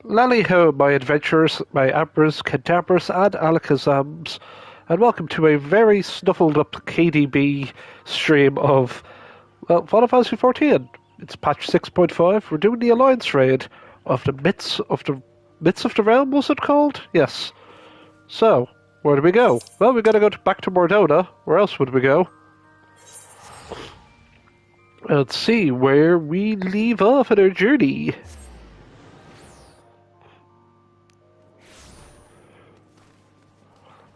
Lali-ho, my adventurers, my ambrers, cantabras, and alakazams, and welcome to a very snuffled up KDB stream of, well, Final Fantasy XIV. It's patch 6.5. We're doing the Alliance raid of the Myths of the Realm, was it called? Yes. So, where do we go? Well, we gotta go back to Mordona. Where else would we go? Let's see where we leave off in our journey.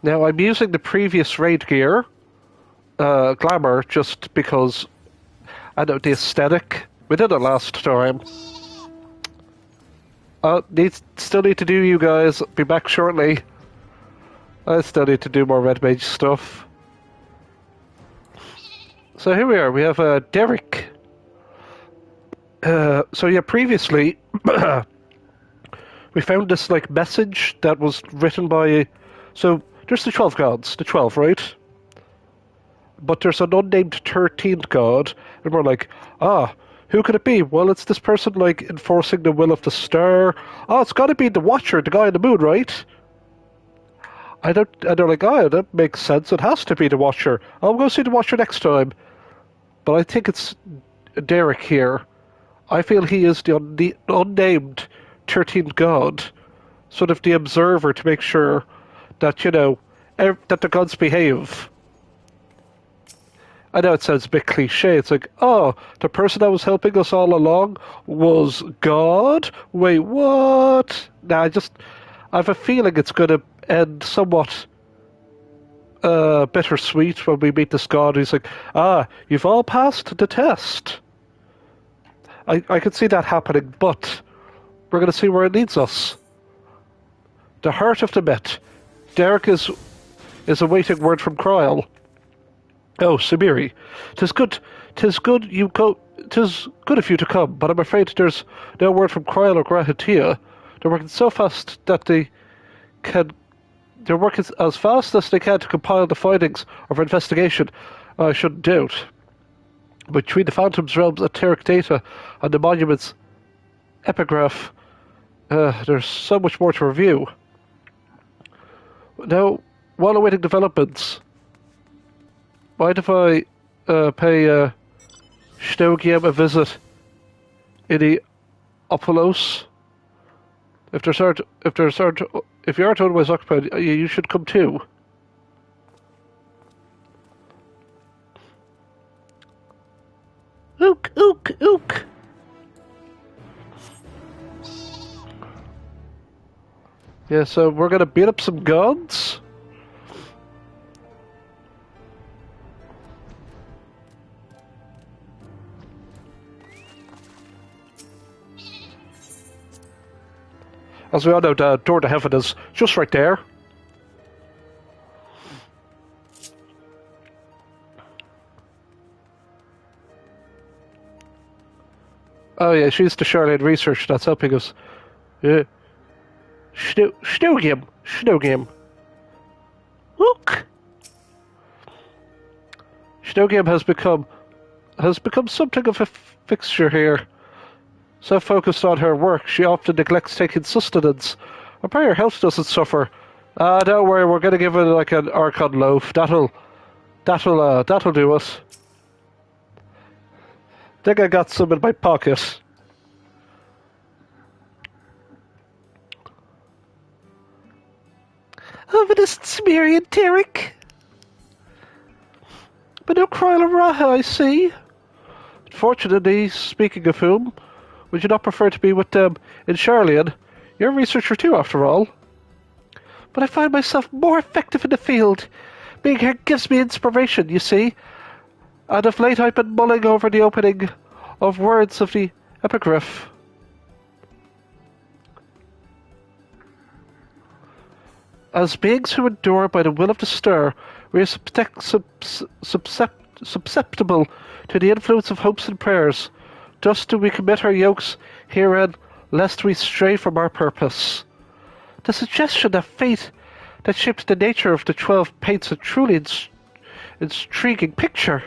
Now, I'm using the previous raid gear, Glamour, just because I know the aesthetic. We did it last time. Still need to do, you guys. Be back shortly. I still need to do more Red Mage stuff. So here we are. We have Derek. So yeah, previously we found this like message that was written by. So there's the 12 gods, the 12, right? But there's an unnamed 13th god, and we're like, who could it be? Well, it's this person like enforcing the will of the star. Oh, it's got to be the Watcher, the guy on the moon, right? And they're like, that makes sense. It has to be the Watcher. I'll go see the Watcher next time. But I think it's Derek here. I feel he is the unnamed 13th god, sort of the observer to make sure that, that the gods behave. I know it sounds a bit cliche. It's like, the person that was helping us all along was God? Wait, what? Nah, I have a feeling it's going to end somewhat bittersweet when we meet this God. He's like, you've all passed the test. I could see that happening, but we're going to see where it leads us. The heart of the myth. Derek is awaiting word from Cryle. Oh, Samiri, 'tis good of you to come, but I'm afraid there's no word from Cryle or Grahatia. They're working so fast that they're working as fast as they can to compile the findings of our investigation. I shouldn't doubt. Between the Phantom's Realm's eteric data and the Monument's epigraph, there's so much more to review. Now, while awaiting developments, mind if I pay Shnogiem a visit in the Opolos? If you aren't otherwise occupied, you should come too. Ook, ook, ook. Yeah, so we're gonna beat up some gods. As we all know, the door to heaven is just right there. Oh yeah, she's the Charlene research that's helping us. Yeah. Shnogiem. Look! Shnogiem has become something of a fixture here. So focused on her work, she often neglects taking sustenance. I pray her health doesn't suffer. Don't worry, we're gonna give her like an Archon loaf. That'll do us. Think I got some in my pocket. Ominous Sumerian Derek. But no Cryle or Raha, I see. Unfortunately, speaking of whom, would you not prefer to be with them in Charlian? You're a researcher too, after all. But I find myself more effective in the field. Being here gives me inspiration, you see. And of late I've been mulling over the opening of words of the epigraph. As beings who endure by the will of the star, we are susceptible to the influence of hopes and prayers. Thus do we commit our yokes herein, lest we stray from our purpose. The suggestion that fate that shapes the nature of the 12 paints a truly intriguing picture.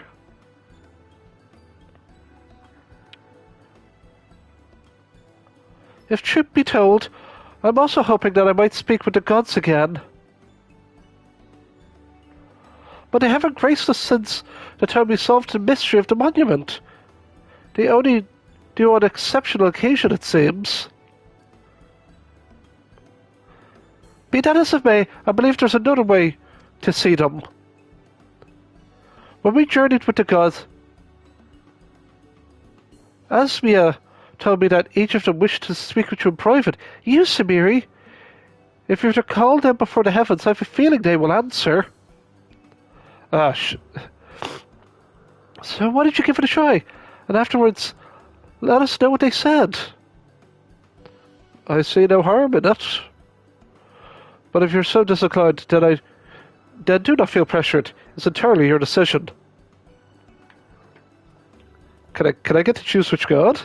If truth be told, I'm also hoping that I might speak with the gods again. But they haven't graced us since the time we solved the mystery of the monument. They only do on exceptional occasion, it seems. Be that as it may, I believe there's another way to see them. When we journeyed with the gods, Asmia told me that each of them wished to speak with you in private. You, Samiri, if you were to call them before the heavens, I have a feeling they will answer. So why did you give it a try? And afterwards, let us know what they said. I see no harm in it. But if you're so disinclined, then do not feel pressured. It's entirely your decision. Can I get to choose which god?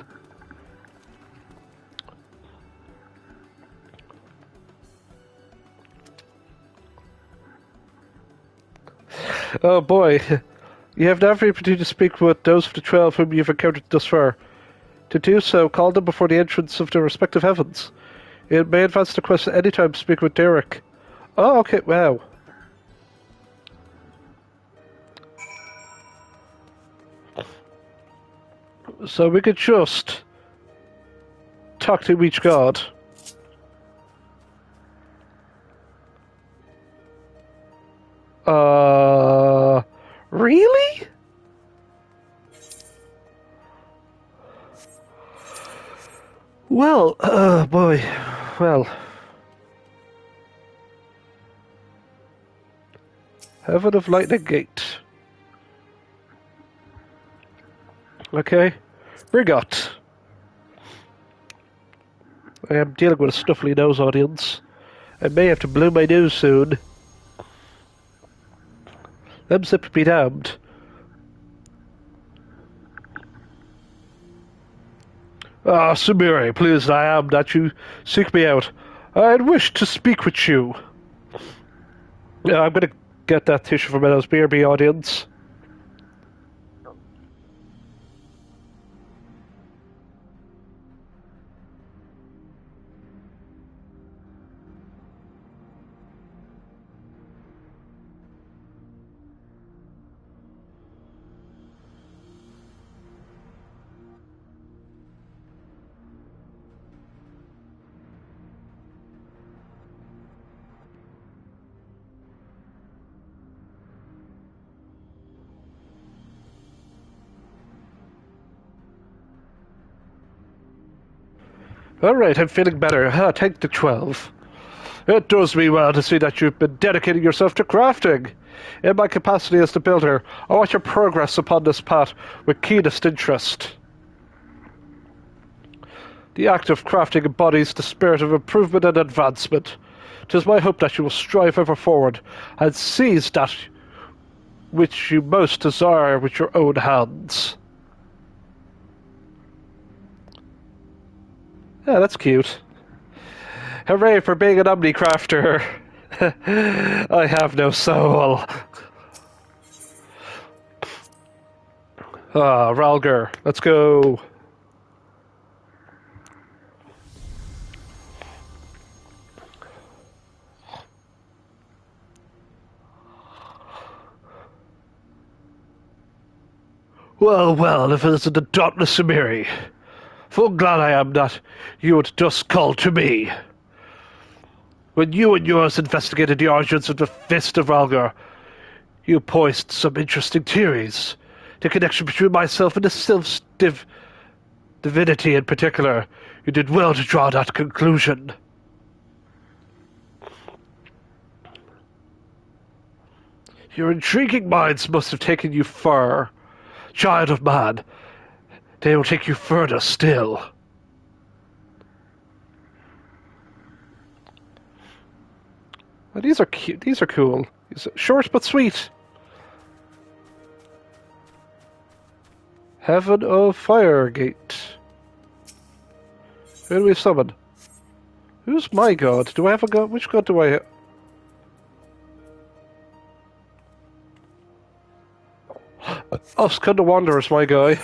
Oh boy. You have now every opportunity to speak with those of the 12 whom you've encountered thus far. To do so, call them before the entrance of their respective heavens. It may advance the quest at any time to speak with Derek. Oh, okay, wow. So we could just talk to each god. Really? Well, boy, well. Heaven of Lightning Gate. Okay. Rigot. I am dealing with a snuffly nose audience. I may have to blow my nose soon. Them zip be damned. Ah, Samiri, pleased I am that you seek me out. I'd wish to speak with you. Yeah, I'm gonna get that tissue from Meadows BRB audience. Alright, I'm feeling better. Thank the 12. It does me well to see that you've been dedicating yourself to crafting. In my capacity as the builder, I watch your progress upon this path with keenest interest. The act of crafting embodies the spirit of improvement and advancement. 'Tis my hope that you will strive ever forward and seize that which you most desire with your own hands. Yeah, that's cute. Hooray for being an omnicrafter! I have no soul. Ah, Ralger, let's go. Well, well, if it isn't the dauntless Samiri. Full glad I am that you would thus call to me. When you and yours investigated the origins of the Fist of Ralgar, you poised some interesting theories. The connection between myself and the Sylph's divinity in particular. You did well to draw that conclusion. Your intriguing minds must have taken you far. Child of man, they will take you further still. Well, these are cute. These are cool. Short but sweet. Heaven of Firegate. Who do we summon? Who's my god? Do I have a god? Which god do I have? Oscar the Wanderer's my guy.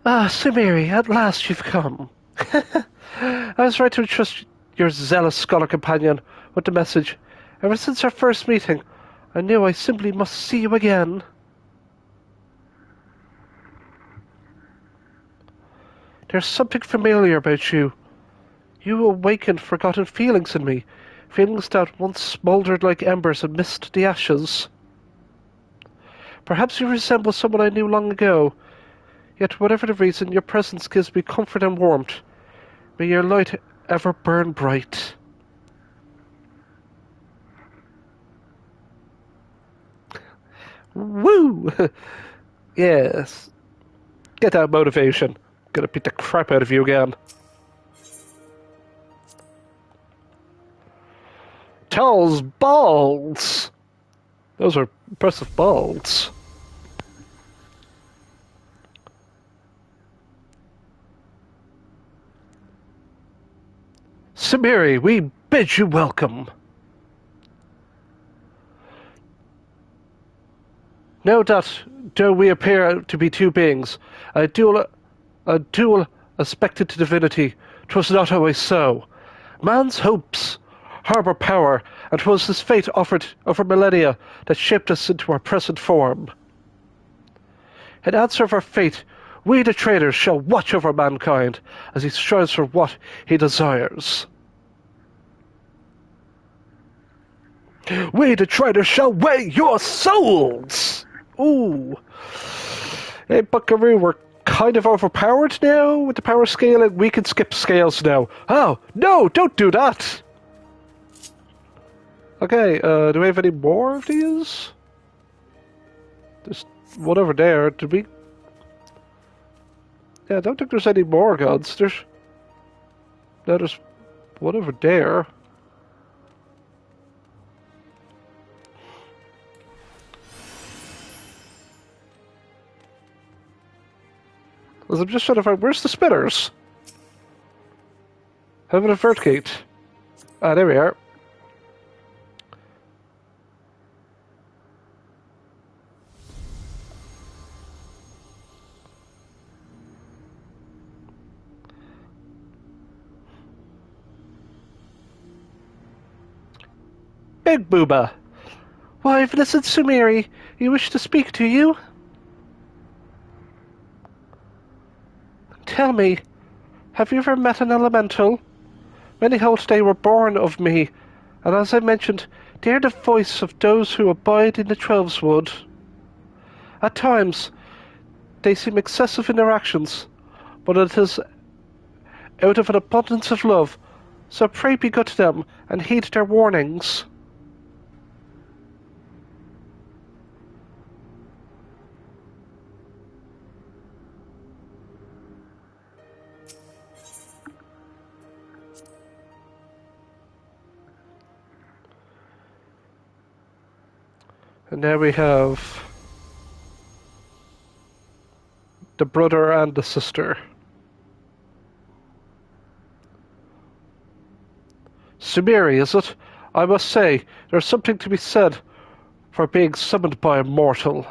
Ah, Samiri, at last you've come. I was right to entrust your zealous scholar companion with the message. Ever since our first meeting, I knew I simply must see you again. There's something familiar about you. You awakened forgotten feelings in me, feelings that once smouldered like embers amidst the ashes. Perhaps you resemble someone I knew long ago, yet whatever the reason, your presence gives me comfort and warmth. May your light ever burn bright. Woo! Yes. Get that motivation. Gonna beat the crap out of you again. Tell's balls! Those are impressive balls. Samiri, we bid you welcome. No doubt, though we appear to be two beings, a dual aspected to divinity, 'twas not always so. Man's hopes harbour power, and 'twas his fate offered over millennia that shaped us into our present form. In answer of our fate, we the traitors shall watch over mankind as he strives for what he desires. We the traitors shall weigh your souls! Ooh. Hey, Buckaroo, we're kind of overpowered now with the power scaling. We can skip scales now. Oh, no, don't do that! Okay, do we have any more of these? There's one over there. Did we... Yeah, I don't think there's any more gods. No, there's one over there. I'm just trying to find... Where's the spinners? Heaven of Vertgate. Ah, there we are. Big Booba. Why, Vincent Sumeri, you wish to speak, do you? Tell me, have you ever met an elemental? Many hold they were born of me, and as I mentioned, they are the voice of those who abide in the Twelveswood. At times, they seem excessive in their actions, but it is out of an abundance of love, so pray be good to them, and heed their warnings. And now we have the brother and the sister. Sumeri, is it? I must say, there's something to be said for being summoned by a mortal.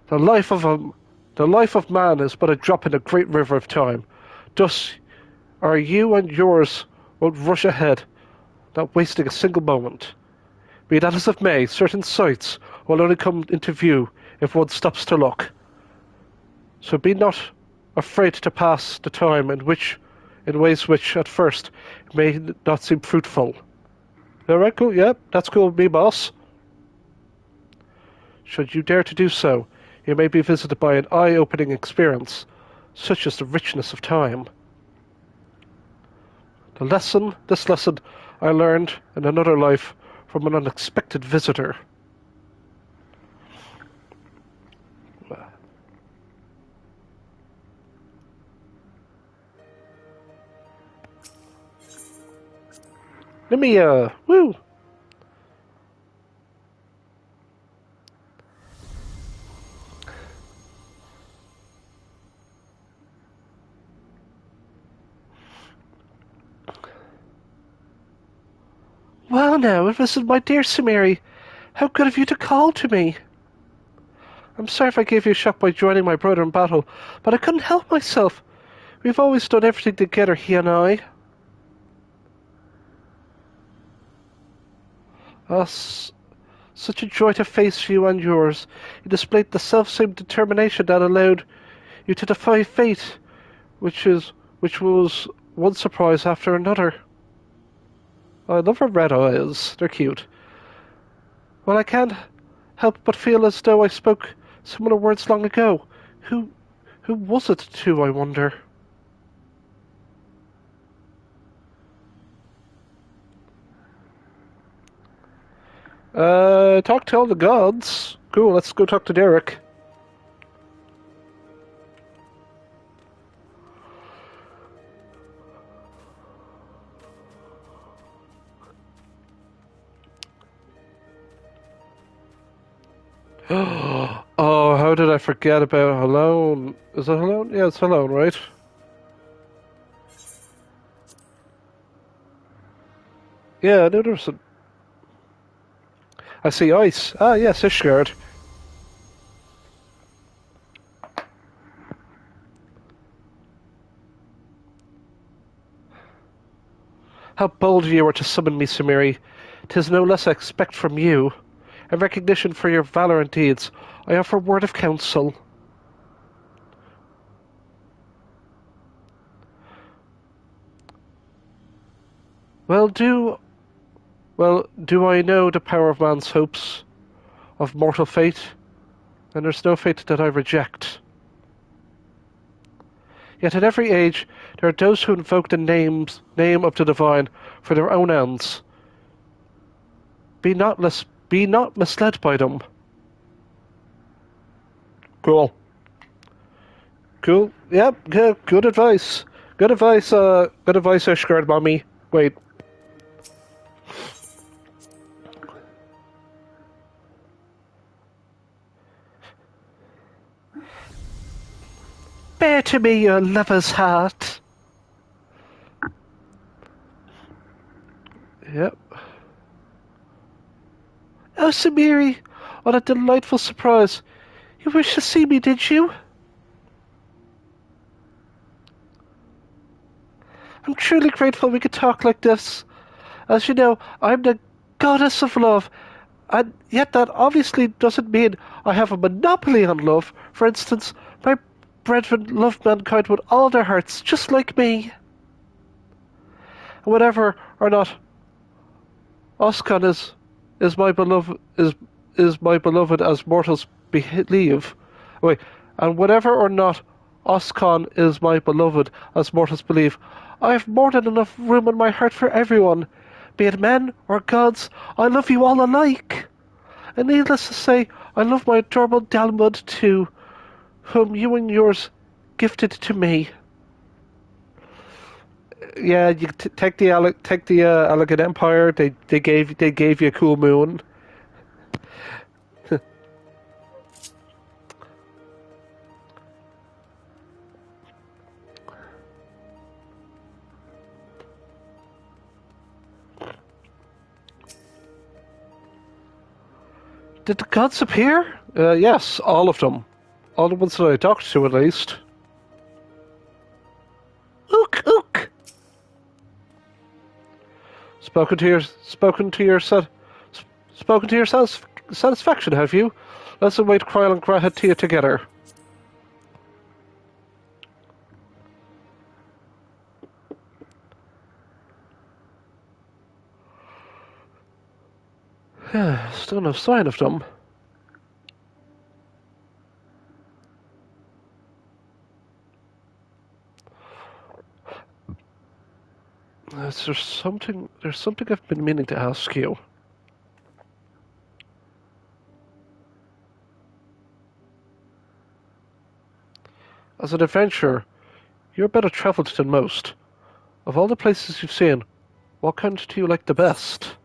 The life of man is but a drop in the great river of time. Thus, are you and yours won't rush ahead, not wasting a single moment. Be that as it may, certain sights will only come into view if one stops to look. So be not afraid to pass the time in ways which, at first, may not seem fruitful. Alright, cool, yeah, that's cool with me, boss. Should you dare to do so, you may be visited by an eye-opening experience, such as the richness of time. This lesson I learned in another life from an unexpected visitor. Let me, woo! Well now, listen, my dear Sumeri, how good of you to call to me. I'm sorry if I gave you a shock by joining my brother in battle, but I couldn't help myself. We've always done everything together, he and I. Us. Such a joy to face you and yours. You displayed the self-same determination that allowed you to defy fate, which was one surprise after another. I love her red eyes. They're cute. Well, I can't help but feel as though I spoke similar words long ago. Who was it to, I wonder? Talk to all the gods. Cool, let's go talk to Derek. Oh, how did I forget about Alone? Is it Alone? Yeah, it's Alone, right? Yeah, I knew there was a... I see ice. Ah, yes, Ishgard. How bold you were to summon me, Samiri. 'Tis no less I expect from you. In recognition for your valor and deeds, I offer a word of counsel. Well, do I know the power of man's hopes, of mortal fate? And there's no fate that I reject. Yet in every age there are those who invoke the name of the divine for their own ends. Be not misled by them. Cool. Cool. Yep, good advice. Good advice, Ishgard, mommy. Wait. Bear to me your lover's heart. Yep. Oh, Samiri, what a delightful surprise. You wished to see me, did you? I'm truly grateful we could talk like this. As you know, I'm the goddess of love, and yet that obviously doesn't mean I have a monopoly on love. For instance, my brethren love mankind with all their hearts, just like me. And whatever or not Oscan is my beloved as mortals believe. Wait, and whatever or not Oscan is my beloved as mortals believe, I have more than enough room in my heart for everyone, be it men or gods. I love you all alike. And needless to say, I love my adorable Dalmud too, whom you and yours gifted to me. Yeah, you take the Elegant Empire. They gave you a cool moon. Did the gods appear? Yes, all of them. All the ones that I talked to, at least. Ook, ook. Spoken to your satisfaction, have you? Let's await Kryl and Grahatia together. Still no sign of them. There's something I've been meaning to ask you. As an adventurer, you're better traveled than most. Of all the places you've seen, what country do you like the best?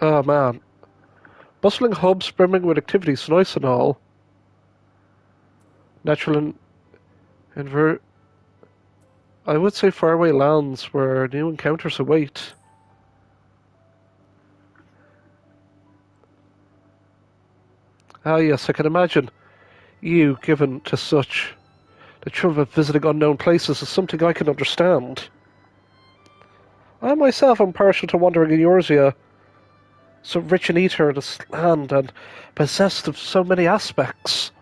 Ah, man. Bustling hubs brimming with activities, nice and all. Natural and I would say faraway lands where new encounters await. Ah, yes, I can imagine. You, given to such, the trouble of visiting unknown places is something I can understand. I myself am partial to wandering in Eorzea, so rich in ether, this land, and possessed of so many aspects.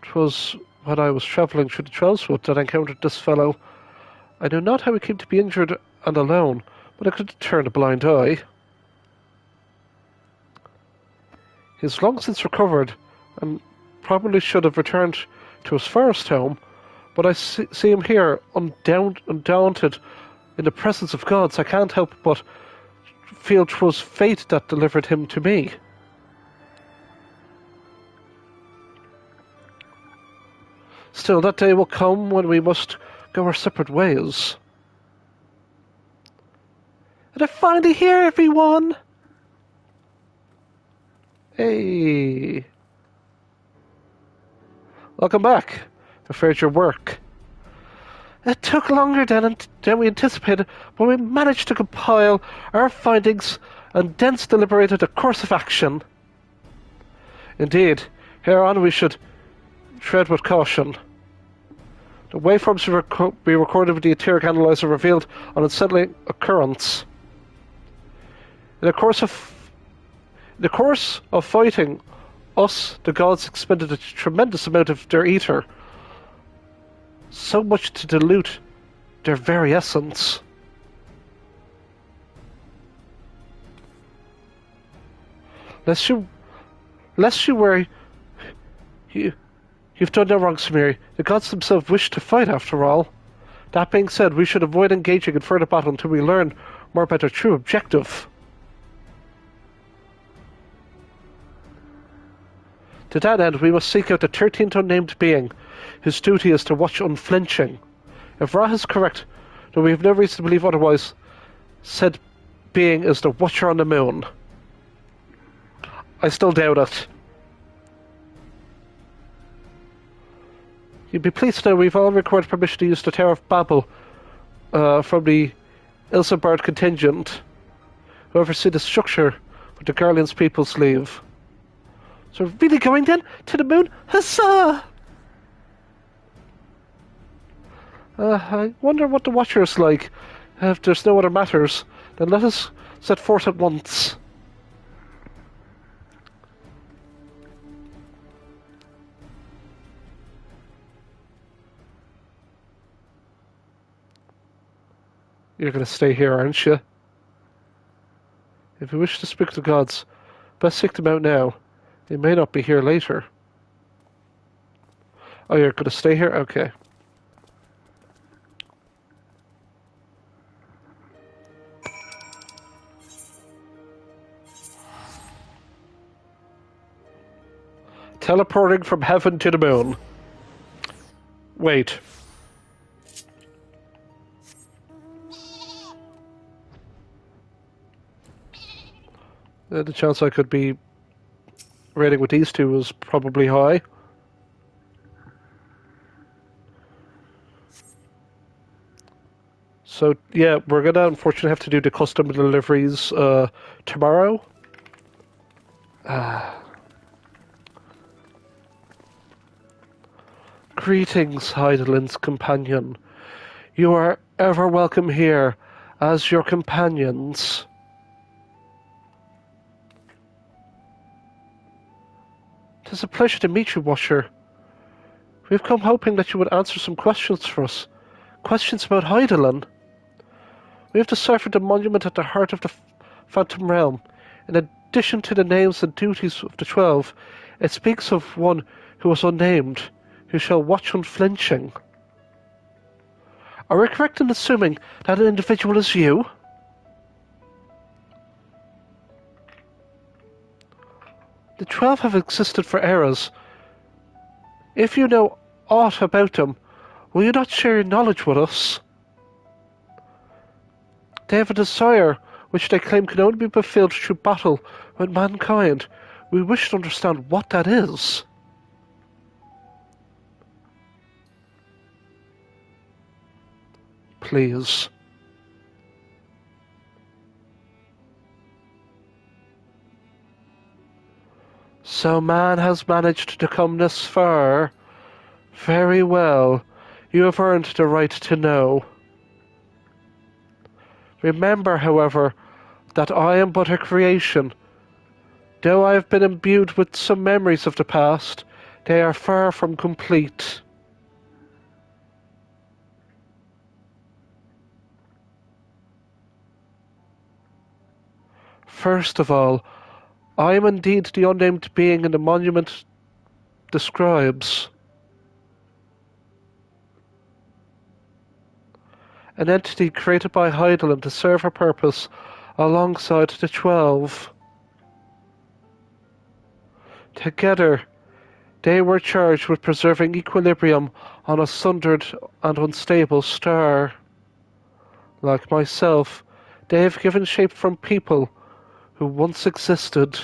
'Twas when I was travelling through the Trollswood that I encountered this fellow. I knew not how he came to be injured and alone, but I could turn a blind eye. He has long since recovered, and probably should have returned to his forest home, but I see him here, undaunted in the presence of gods. I can't help but feel 'twas fate that delivered him to me. Still, that day will come when we must go our separate ways. And I'm finally here, everyone! Hey! Welcome back. Afraid your work. It took longer than we anticipated, but we managed to compile our findings and thence deliberated a course of action. Indeed, hereon we should tread with caution. The waveforms we recorded with the etheric analyzer revealed an unsettling occurrence. In the course of fighting us, the gods expended a tremendous amount of their ether, so much to dilute their very essence. Lest you worry, you've done no wrong, Samiri. The gods themselves wish to fight, after all. That being said, we should avoid engaging in further battle until we learn more about their true objective. To that end, we must seek out the 13th unnamed being, whose duty is to watch unflinching. If Ra is correct, then we have no reason to believe otherwise, said being is the Watcher on the Moon. I still doubt it. You'd be pleased to know we've all required permission to use the Tower of Babel from the Ilsabard contingent, who oversee the structure with the Garlean's people's leave. So we're really going then? To the moon? Huzzah! I wonder what the Watcher is like. If there's no other matters, then let us set forth at once. You're going to stay here, aren't you? If you wish to speak to the gods, best seek them out now. They may not be here later. Oh, you're going to stay here? Okay. Teleporting from heaven to the moon. Wait. The chance I could be raiding with these two was probably high. So, yeah, we're gonna unfortunately have to do the custom deliveries tomorrow. Greetings, Heidelin's companion. You are ever welcome here as your companions. It is a pleasure to meet you, Watcher. We've come hoping that you would answer some questions for us. Questions about Heidelin. We have deciphered the monument at the heart of the Phantom Realm. In addition to the names and duties of the 12, it speaks of one who was unnamed, who shall watch unflinching. Are we correct in assuming that an individual is you? The 12 have existed for eras. If you know aught about them, will you not share your knowledge with us? They have a desire which they claim can only be fulfilled through battle with mankind. We wish to understand what that is. Please. So man has managed to come this far. Very well. You have earned the right to know. Remember, however, that I am but a creation. Though I have been imbued with some memories of the past, they are far from complete. First of all, I am indeed the unnamed being in the monument describes. An entity created by Heidelin to serve a purpose alongside the 12. Together, they were charged with preserving equilibrium on a sundered and unstable star. Like myself, they have given shape from people who once existed.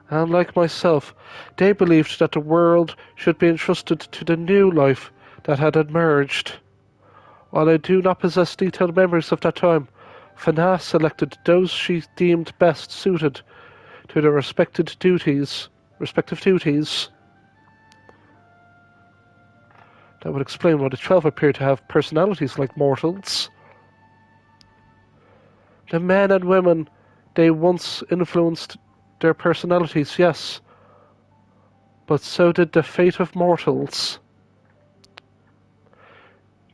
And like myself, they believed that the world should be entrusted to the new life that had emerged. While I do not possess detailed memories of that time, Fana selected those she deemed best suited to their respective duties. That would explain why the 12 appear to have personalities like mortals. The men and women they once influenced their personalities, yes, but so did the fate of mortals.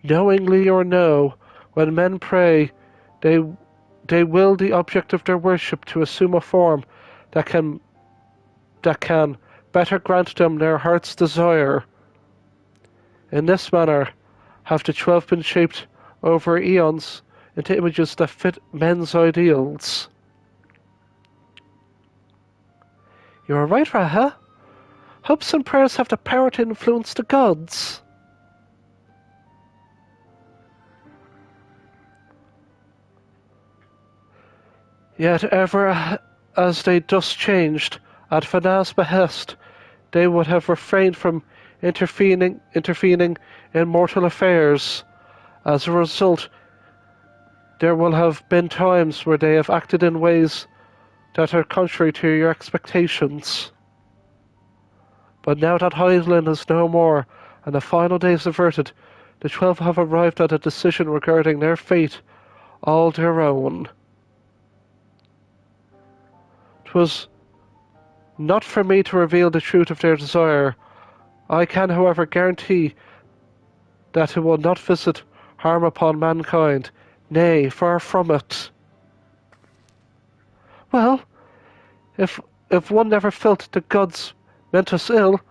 Knowingly or no, when men pray, they will the object of their worship to assume a form that can better grant them their heart's desire. In this manner have the 12 been shaped over eons into images that fit men's ideals. You are right, Raha. Hopes and prayers have the power to influence the gods. Yet ever as they thus changed, at Fana's behest, they would have refrained from intervening in mortal affairs. As a result, there will have been times where they have acted in ways that are contrary to your expectations. But now that Heidelin is no more, and the final days averted, the 12 have arrived at a decision regarding their fate, all their own. 'Twas not for me to reveal the truth of their desire. I can, however, guarantee that it will not visit harm upon mankind. Nay, far from it. Well, if one never felt the gods meant us ill,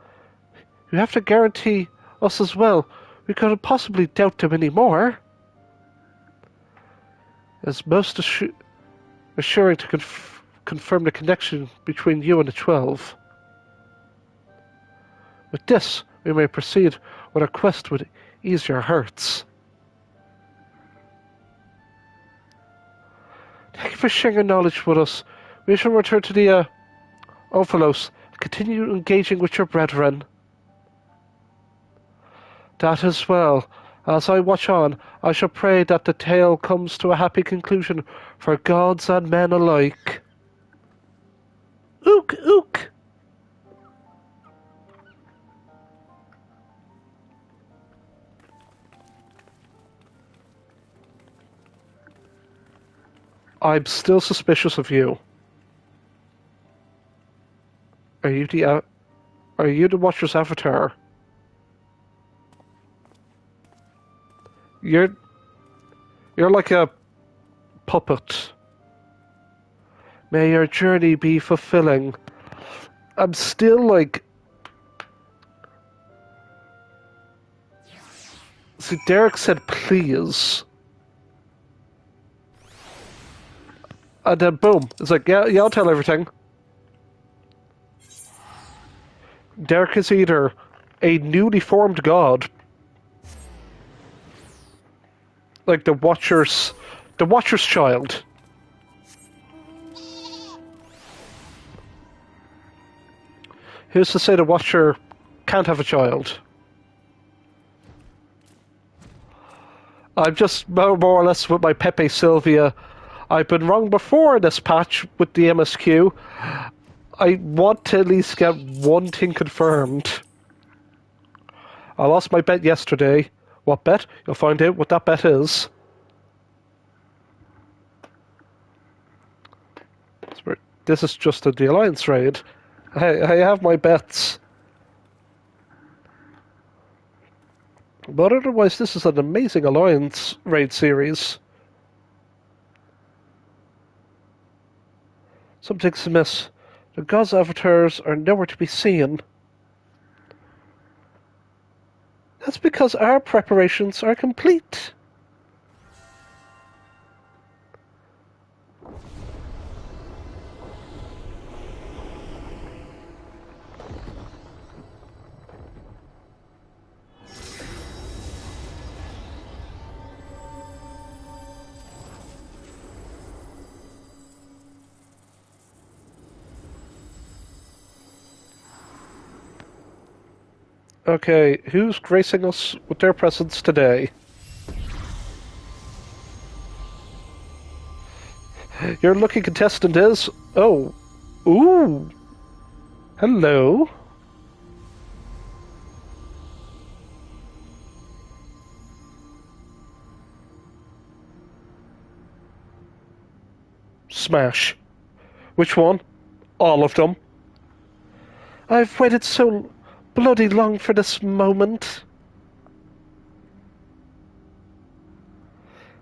you have to guarantee us as well. We couldn't possibly doubt them any more. It's most assuring to confirm the connection between you and the 12. With this, we may proceed with our quest with easier hearts. Thank you for sharing your knowledge with us. We shall return to the Ophalos and continue engaging with your brethren. That as well. As I watch on, I shall pray that the tale comes to a happy conclusion for gods and men alike. Ook, ook! I'm still suspicious of you. Are you the Watcher's avatar? You're like a puppet. May your journey be fulfilling. I'm still like... See, Derek said please. And then boom, it's like, yeah, I'll tell everything. Derek is either a newly formed god, like the Watcher's child. Who's to say the Watcher can't have a child? I'm just more or less with my Pepe Sylvia. I've been wrong before in this patch with the MSQ. I want to at least get one thing confirmed. I lost my bet yesterday. What bet? You'll find out what that bet is. This is just the Alliance raid. I have my bets. But otherwise, this is an amazing Alliance raid series. Something's amiss. The gods' avatars are nowhere to be seen. That's because our preparations are complete. Okay, who's gracing us with their presence today? Your lucky contestant is... Oh. Ooh. Hello. Smash. Which one? All of them. I've waited so bloody long for this moment.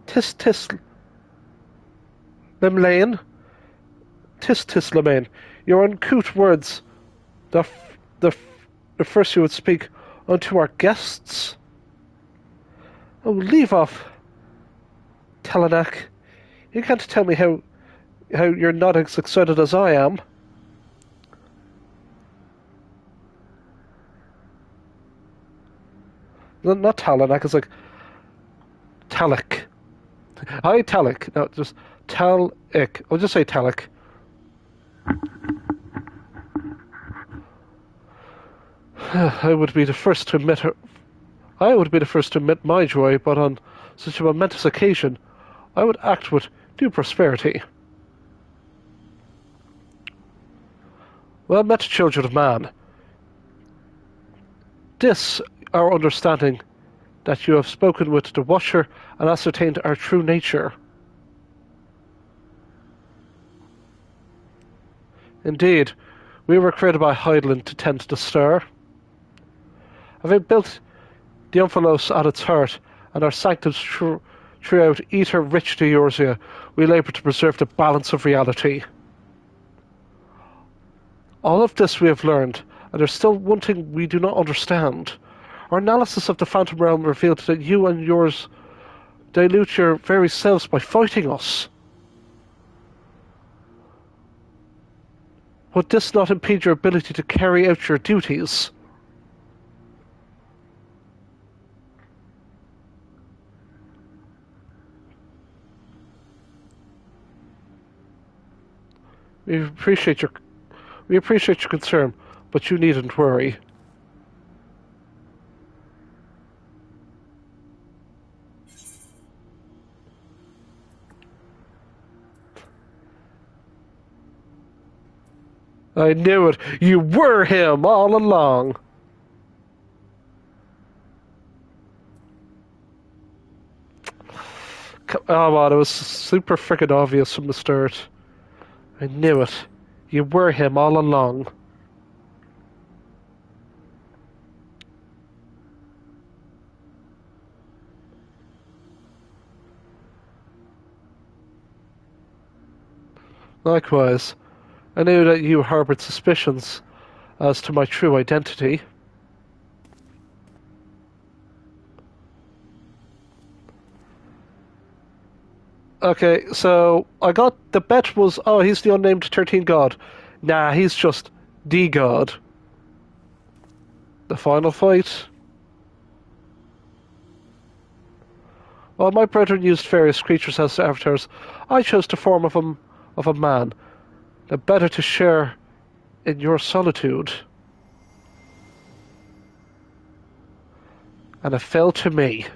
Tis tis Lemlane. Tis tis Lemaine. Your uncouth words, the first you would speak unto our guests. Oh, leave off, Telenak. You can't tell me how you're not as excited as I am. Not Talanak, it's like Talik. Hi, Talik. No, just Talik. I'll just say Talik. I would be the first to admit my joy, but on such a momentous occasion, I would act with due prosperity. Well met, children of man. This, our understanding, that you have spoken with the Watcher and ascertained our true nature. Indeed, we were created by Hydaelyn to tend the star. Having built the Omphalos at its heart and our sanctums throughout ether-rich Eorzea, we labour to preserve the balance of reality. All of this we have learned, and there's still one thing we do not understand. Our analysis of the Phantom Realm revealed that you and yours dilute your very selves by fighting us. Would this not impede your ability to carry out your duties? We appreciate your concern, but you needn't worry. I knew it. You were him all along. Oh man, it was super freaking obvious from the start. I knew it. You were him all along. Likewise, I knew that you harbored suspicions as to my true identity. Okay, so I got the bet was, oh, he's the unnamed 13 god. Nah, he's just the god. The final fight. While my brethren used various creatures as avatars, I chose the form of a man, the better to share in your solitude. And it fell to me.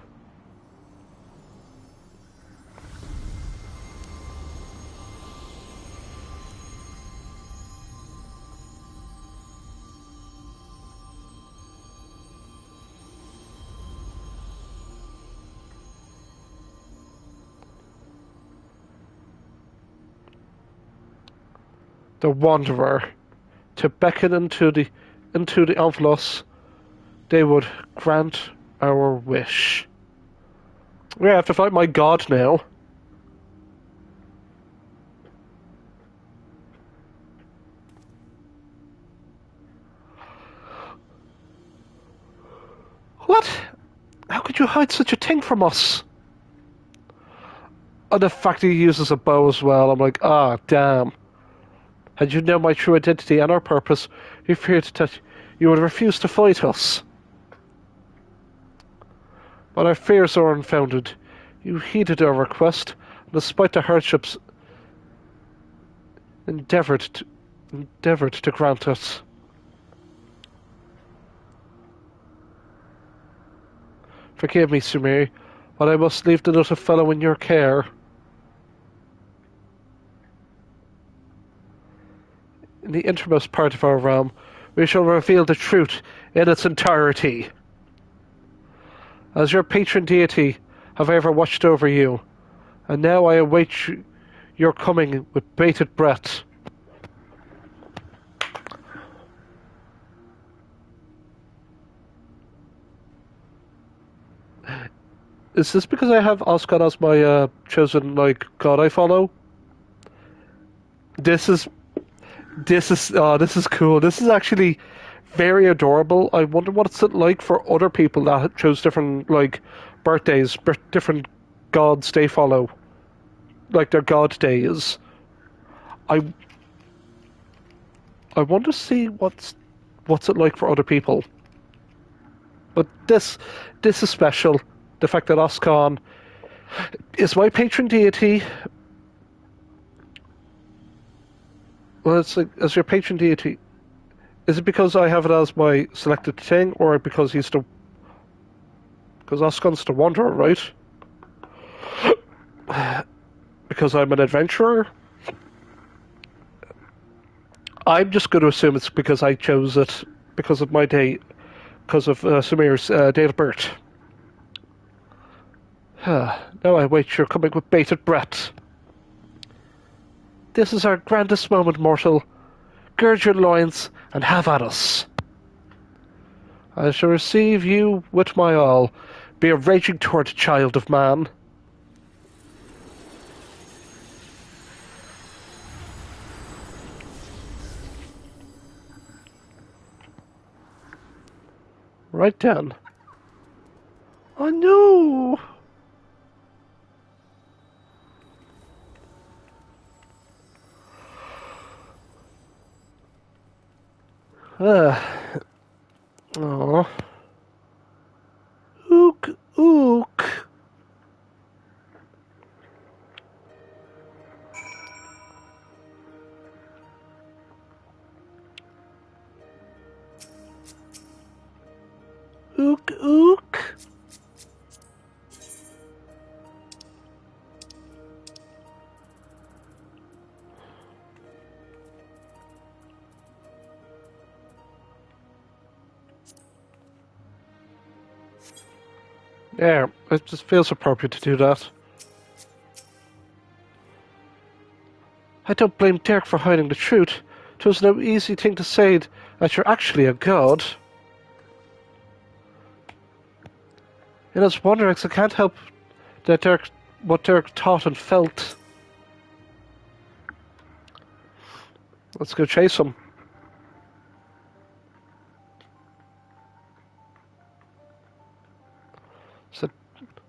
the Wanderer, to beckon into the Envelos, they would grant our wish. We have to fight my god now. What? How could you hide such a thing from us? And the fact that he uses a bow as well, I'm like, ah, damn. Had you known my true identity and our purpose, you feared that you would refuse to fight us. But our fears are unfounded. You heeded our request, and despite the hardships, endeavoured to grant us. Forgive me, Sumeri, but I must leave the little fellow in your care. In the innermost part of our realm, we shall reveal the truth in its entirety. As your patron deity, have I ever watched over you, and now I await your coming with bated breath. Is this because I have Oscar as my chosen god I follow? This is cool. This is actually very adorable. I wonder what it's like for other people that chose different birthdays, different gods they follow, like their god days. I want to see what's it like for other people. But this is special. The fact that Oscan is my patron deity. Well, it's like, as your patron deity, is it because I have it as my selected thing, or because because Oscan's the Wanderer, right? Because I'm an adventurer? I'm just going to assume it's because I chose it because of my date, because of Samir's date of birth. Now I wait your coming with bated breath. This is our grandest moment, mortal. Gird your loins and have at us. I shall receive you with my all. Be a raging torrent, child of man. Right then. Oh no! Oh. Ook, ook. Ook, ook. Yeah, it just feels appropriate to do that. I don't blame Dirk for hiding the truth. 'Twas no easy thing to say that you're actually a god. In his wanderings, I can't help that what Dirk thought and felt. Let's go chase him.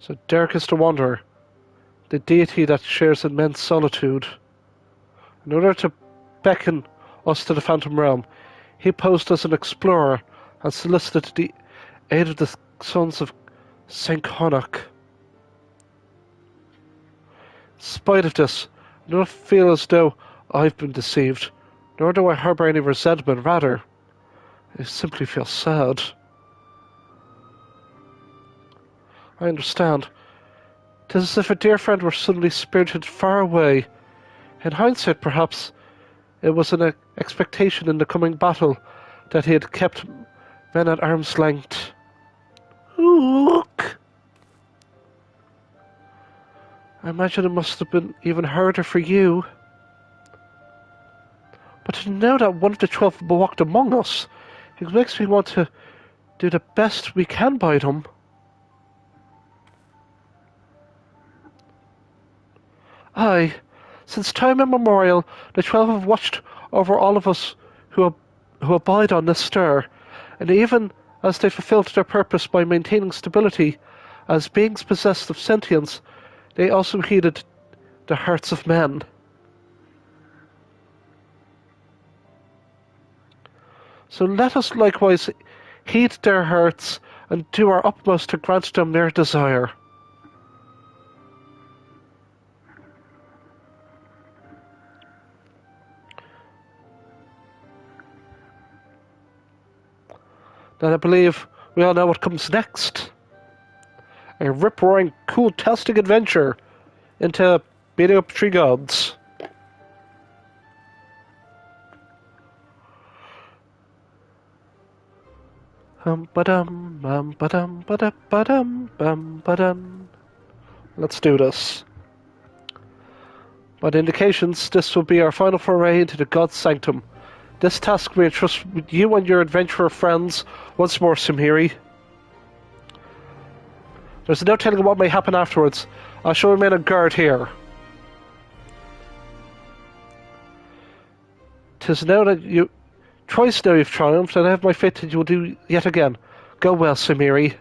So Dirk is the Wanderer, the deity that shares immense solitude. In order to beckon us to the Phantom Realm, he posed as an explorer and solicited the aid of the sons of St. Connacht. In spite of this, I do not feel as though I've been deceived, nor do I harbour any resentment. Rather, I simply feel sad. I understand. 'Tis as if a dear friend were suddenly spirited far away. In hindsight, perhaps, it was an expectation in the coming battle that he had kept men at arm's length. Look! I imagine it must have been even harder for you. But to know that one of the 12 walked among us, it makes me want to do the best we can by them. Aye, since time immemorial, the 12 have watched over all of us who abide on this star, and even as they fulfilled their purpose by maintaining stability, as beings possessed of sentience, they also heeded the hearts of men. So let us likewise heed their hearts and do our utmost to grant them their desire. Then I believe we all know what comes next. A rip-roaring, cool-tastic adventure into beating up tree gods. Let's do this. By the indications, this will be our final foray into the God's Sanctum. This task we entrust with you and your adventurer friends once more, Simhiri. There's no telling what may happen afterwards. I shall remain on guard here. 'Tis now that you... Twice now you've triumphed, and I have my faith that you will do yet again. Go well, Simhiri.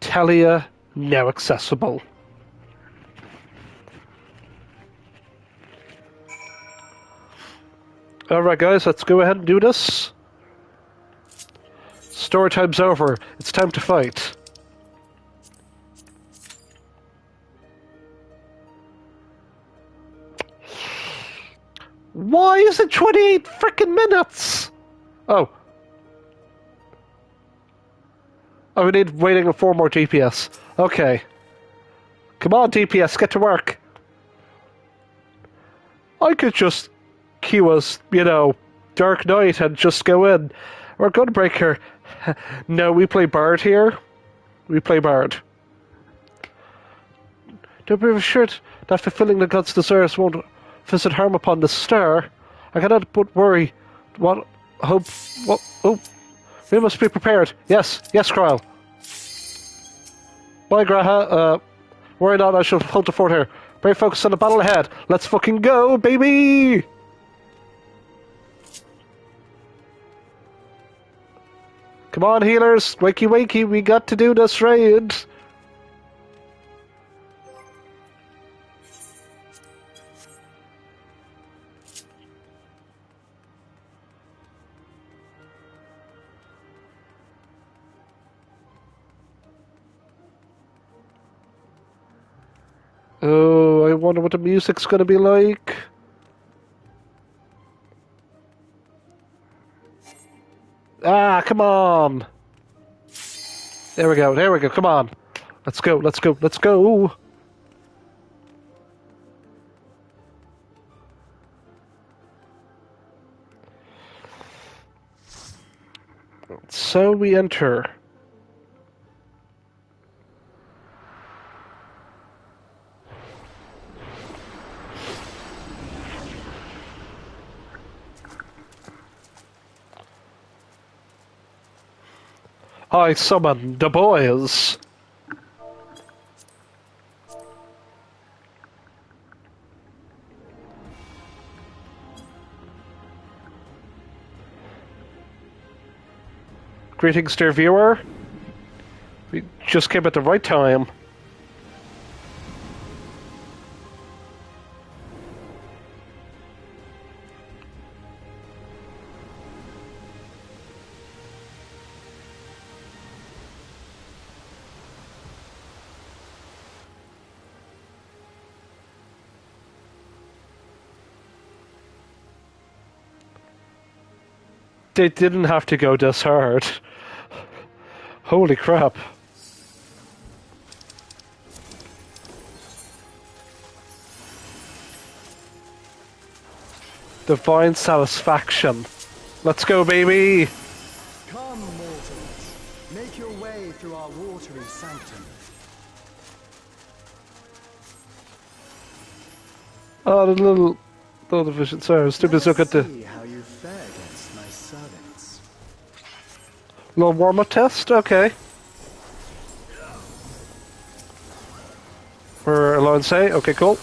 Thaleia, now accessible. Alright guys, let's go ahead and do this. Story time's over. It's time to fight. Why is it 28 frickin' minutes? Oh. Oh, we need waiting on 4 more DPS. Okay. Come on, DPS, get to work. I could just queue us, Dark Knight and just go in. We're going to break her. No, we play Bard here. We play Bard. To be assured that fulfilling the god's desires won't visit harm upon the star, I cannot but worry. Oh, we must be prepared. Yes, Kryle. Bye, Graha. Worry not, I shall hold the fort here. Very focused on the battle ahead. Let's fucking go, baby! Come on, healers. Wakey, wakey. We got to do this raid. Oh, I wonder what the music's going to be like. Ah, come on. There we go, come on. Let's go. So we enter. I summon the boys. Greetings, dear viewer. We just came at the right time. They didn't have to go this hard. Holy crap. Divine satisfaction. Let's go, baby! Come, mortals. Make your way through our watery sanctum. Oh, the little vision. Sorry, I was too busy looking at the See how you fare against my servants. little warm-up test. Okay. For allowance say. Okay, cool.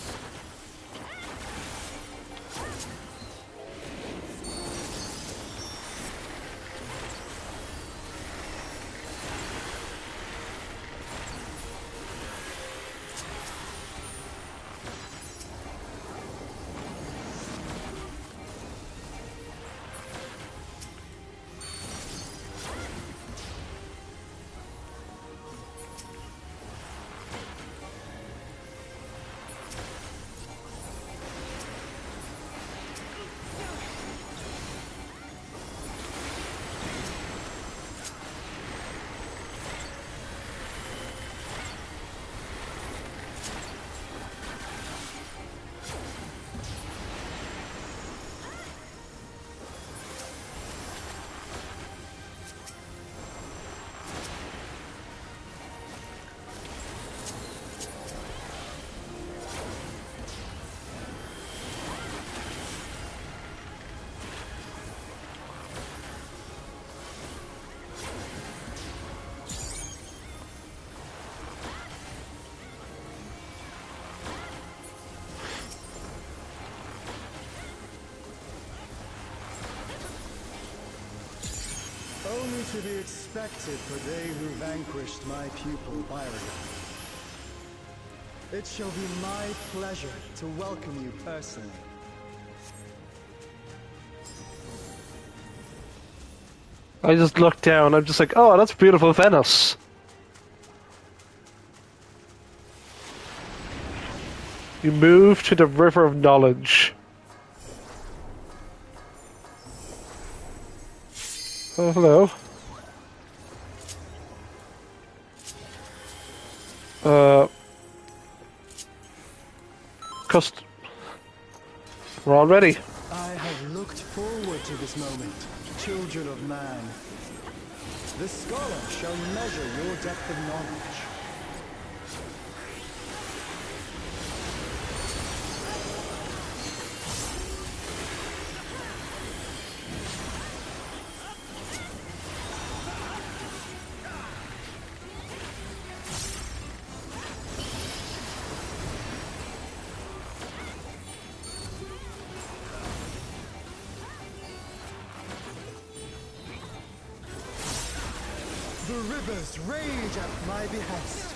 Only to be expected for they who vanquished my pupil Byron. It shall be my pleasure to welcome you personally. I just looked down. I'm just like, oh, that's beautiful Venice. You move to the River of Knowledge. Oh, hello. We're all ready. I have looked forward to this moment, children of man. The scholar shall measure your depth of knowledge. The rivers rage at my behest.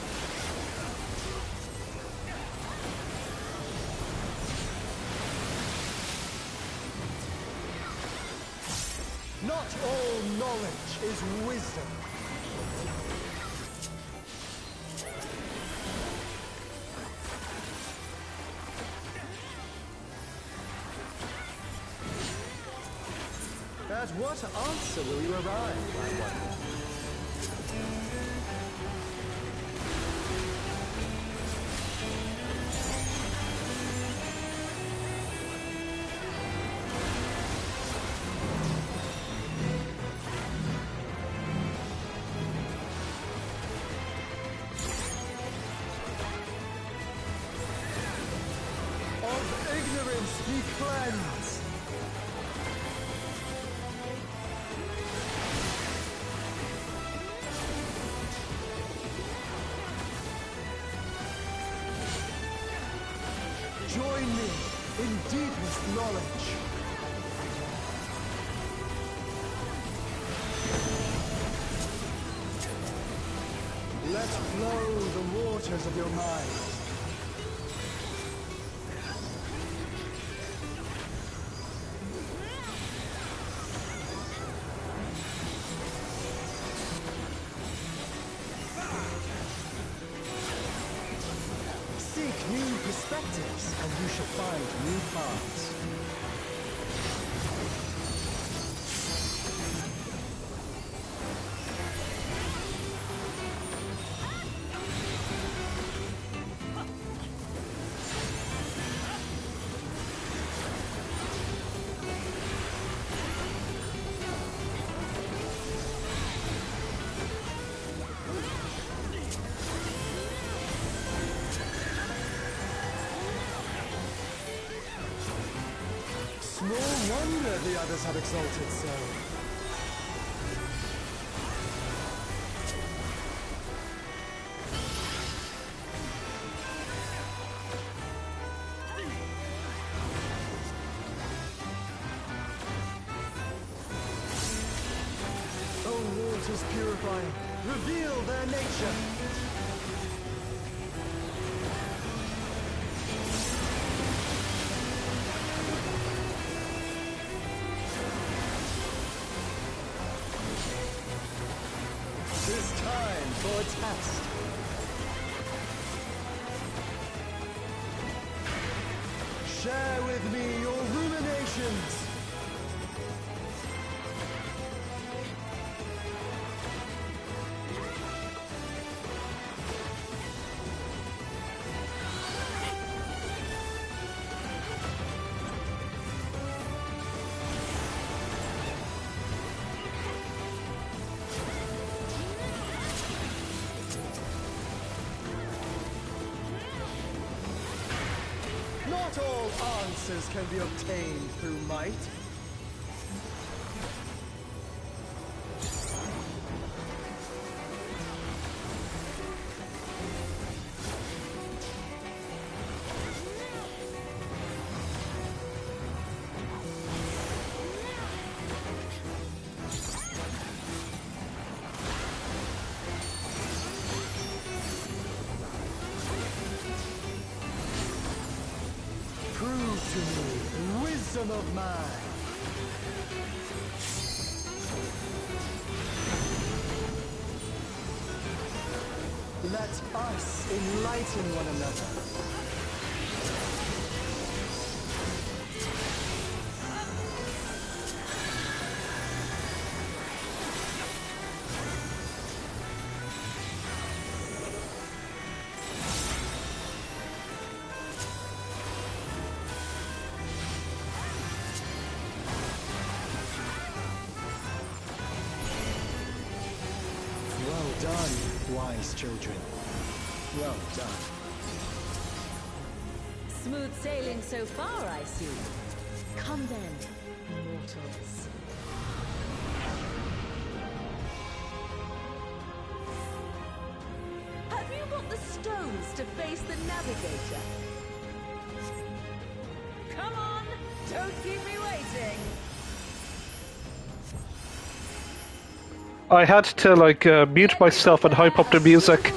Not all knowledge is wisdom. At what answer will you arrive, I wonder? Of ignorance be cleansed. Join me in deepest knowledge. Let flow the waters of your mind. Seek new perspectives, and you shall find new paths. Small wonder the others have exalted so. O waters purifying, reveal their nature. It's time for a test. Share with me your ruminations. Not all answers can be obtained through might. Prove to me the wisdom of man. Let us enlighten one another. Well done, wise children. Well done. Smooth sailing so far, I see. Come then, mortals. Have you got the stones to face the navigator? Come on, don't keep me waiting. I had to like mute myself and hype up the music.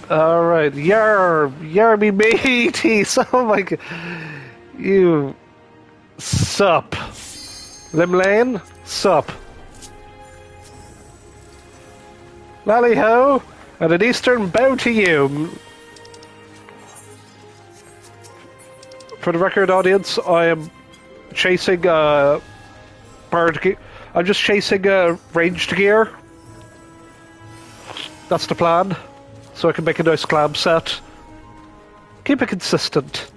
Alright, yar me mateys, oh my god. You sup. Limlane, sup. Lali-ho, and an eastern bow to you. For the record audience, I am chasing bird gear. I'm just chasing ranged gear. That's the plan. So I can make a nice glam set. Keep it consistent.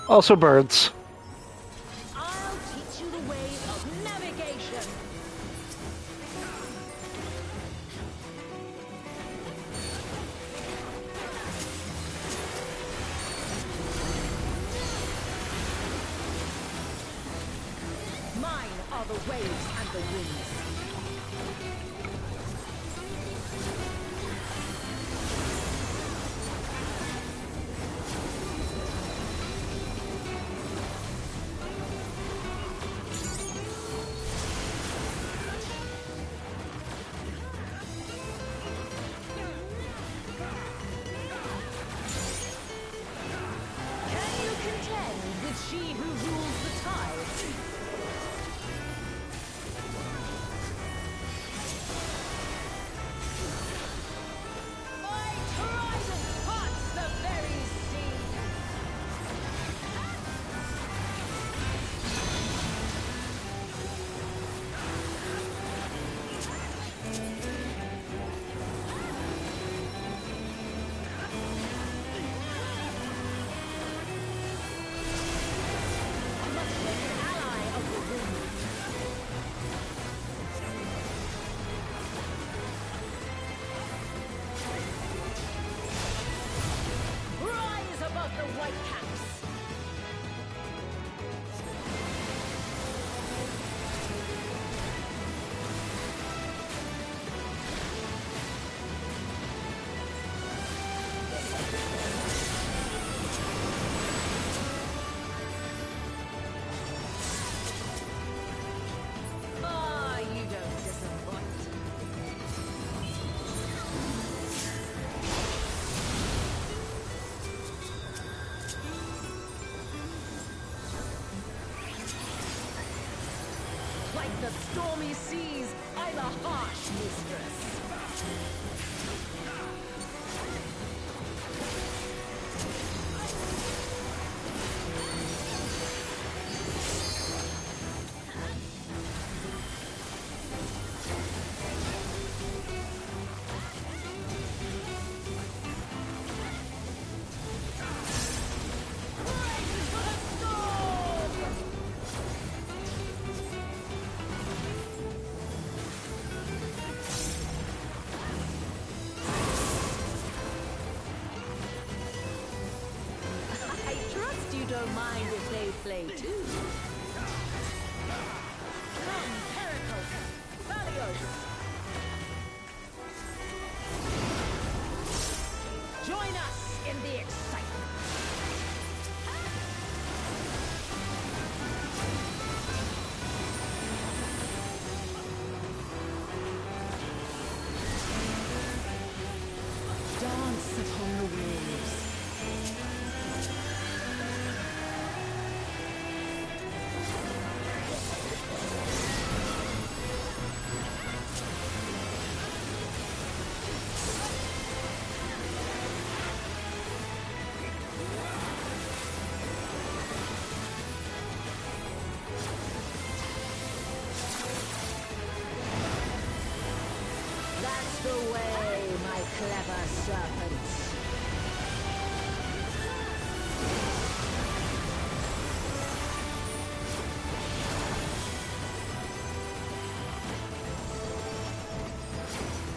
Also birds. I'll teach you the ways of navigation. Mine are the waves and the winds. Can you contend with she who rules the tides? My trident parts the very sea. I must make an ally of the wind. Rise above the white caps. the stormy seas, I'm a harsh mistress. Don't mind if they play too. Come, Pericles, Lali-ho. Join us in the excitement. Dance upon the waves. That's the way, my clever serpents.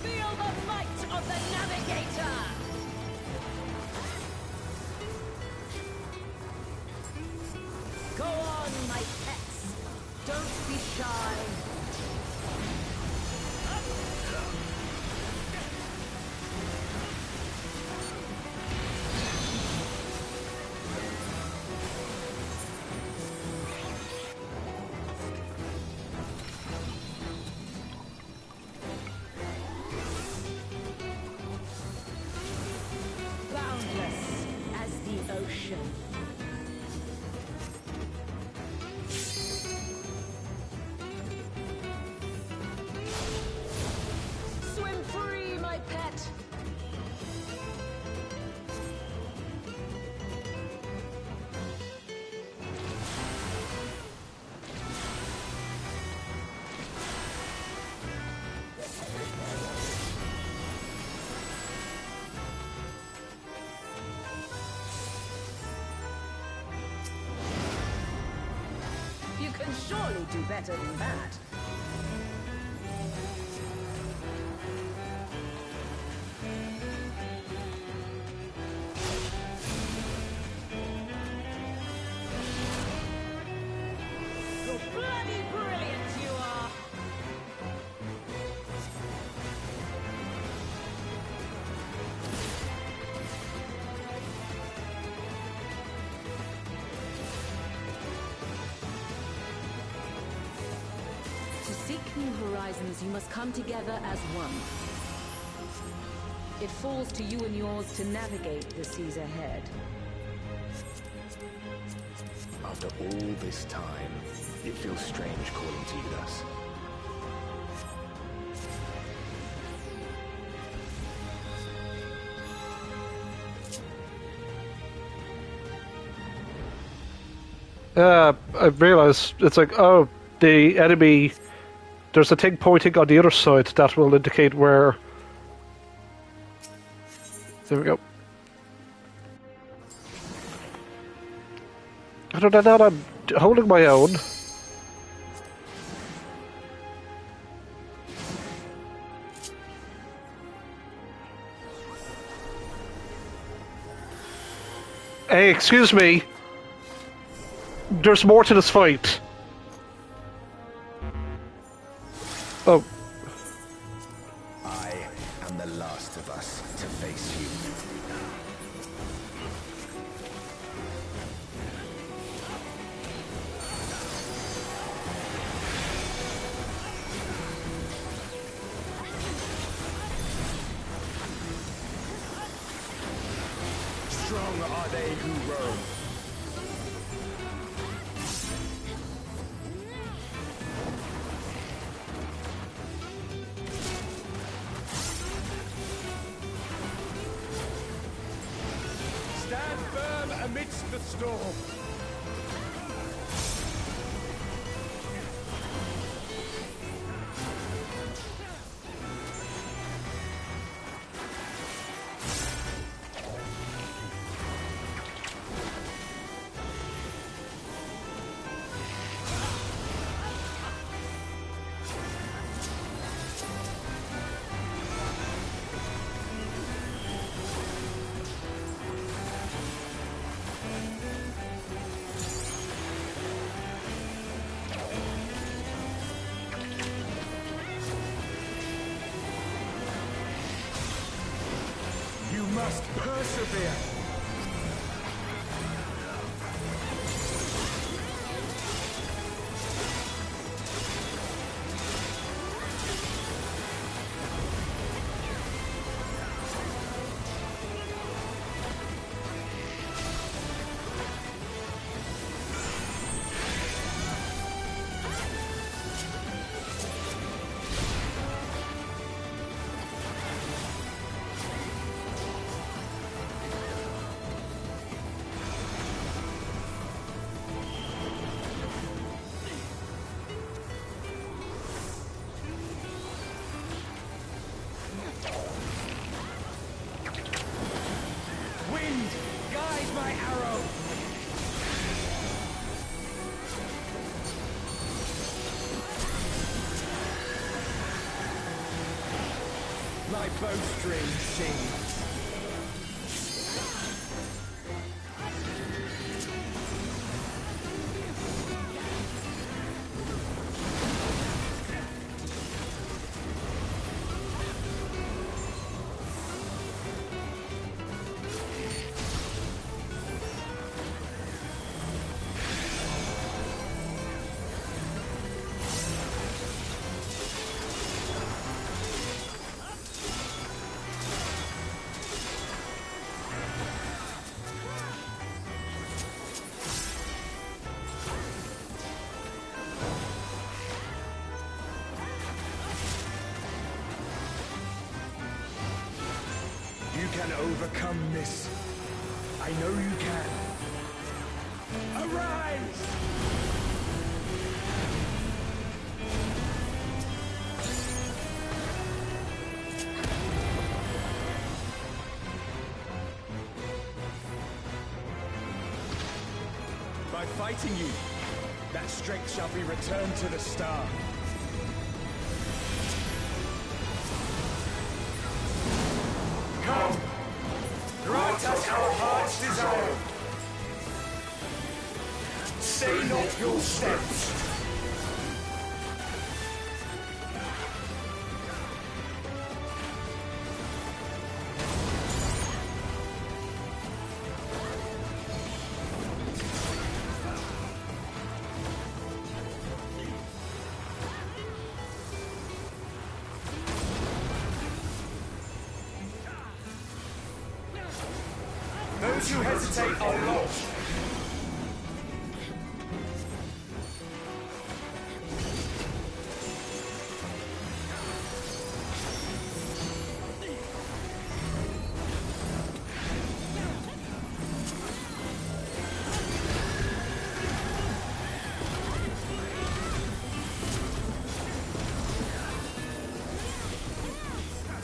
Feel the might of the navigator! Go on, my pets. Don't be shy. Boundless as the ocean. Swim free, my pet. You can surely do better than that. You're bloody brilliant, you are! To seek new horizons, you must come together as one. It falls to you and yours to navigate the seas ahead. After all this time, it feels strange calling to you thus. I realized it's like, oh, the enemy. There's a thing pointing on the other side that will indicate where. There we go. Other than that, I'm holding my own. Hey, excuse me. There's more to this fight. Oh. I am the last of us to face you. Strong are they who roam. Stand firm amidst the storm. Must persevere. My bowstring sings. You can overcome this. I know you can. Arise! By fighting you, that strength shall be returned to the star. Come! Grant us our heart's desire! Stay not your steps! Those who hesitate are lost.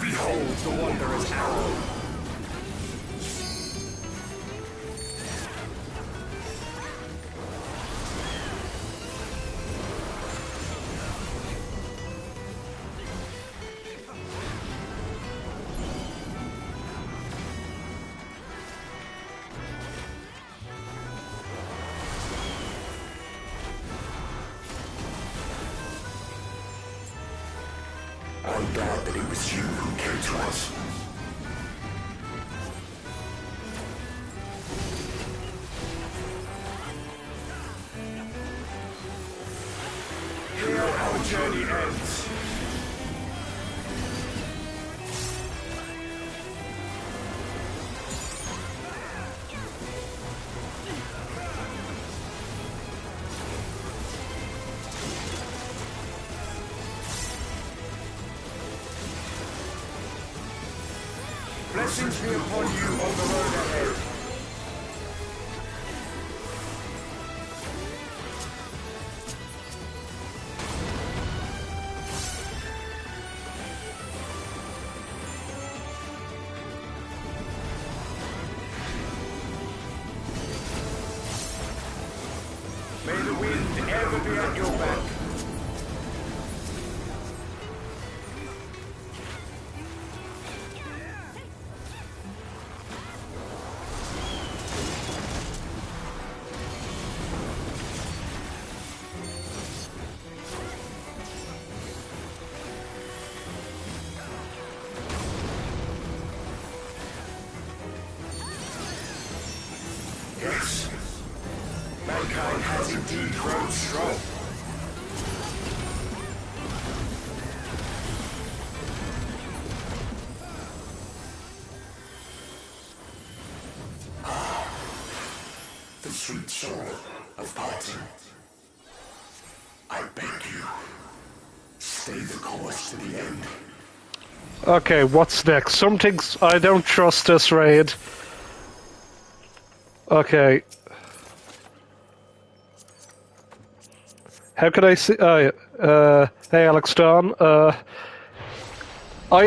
Behold the Wanderer's arrow. I'm glad that it was you who came to us. Here our journey ends. Blessings be upon you on the road ahead. ever be at your back. Yes, Mankind has indeed grown strong. the sweet sorrow of parting. I beg you, stay the course to the end. Okay, what's next? Something's... I don't trust this raid. Okay. How could I see... hey, Alex Don. I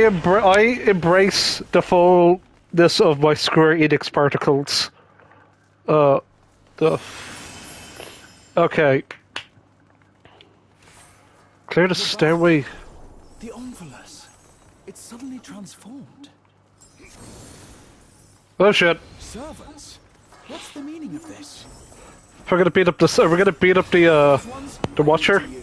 embrace the fullness of my Square Enix particles. The... Okay. Clear the stairway. The Omnivulus. It's suddenly transformed. Oh shit. Servants? What's the meaning of this? We're gonna beat up the... We're gonna beat up the Watcher. To you.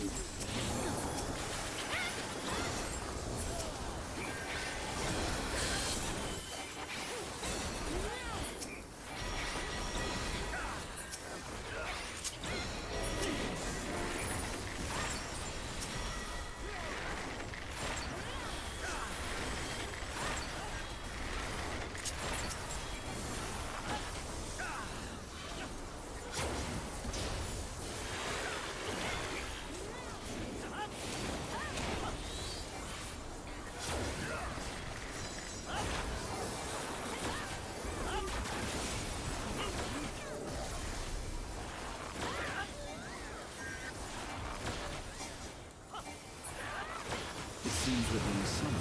It seems we're being summoned.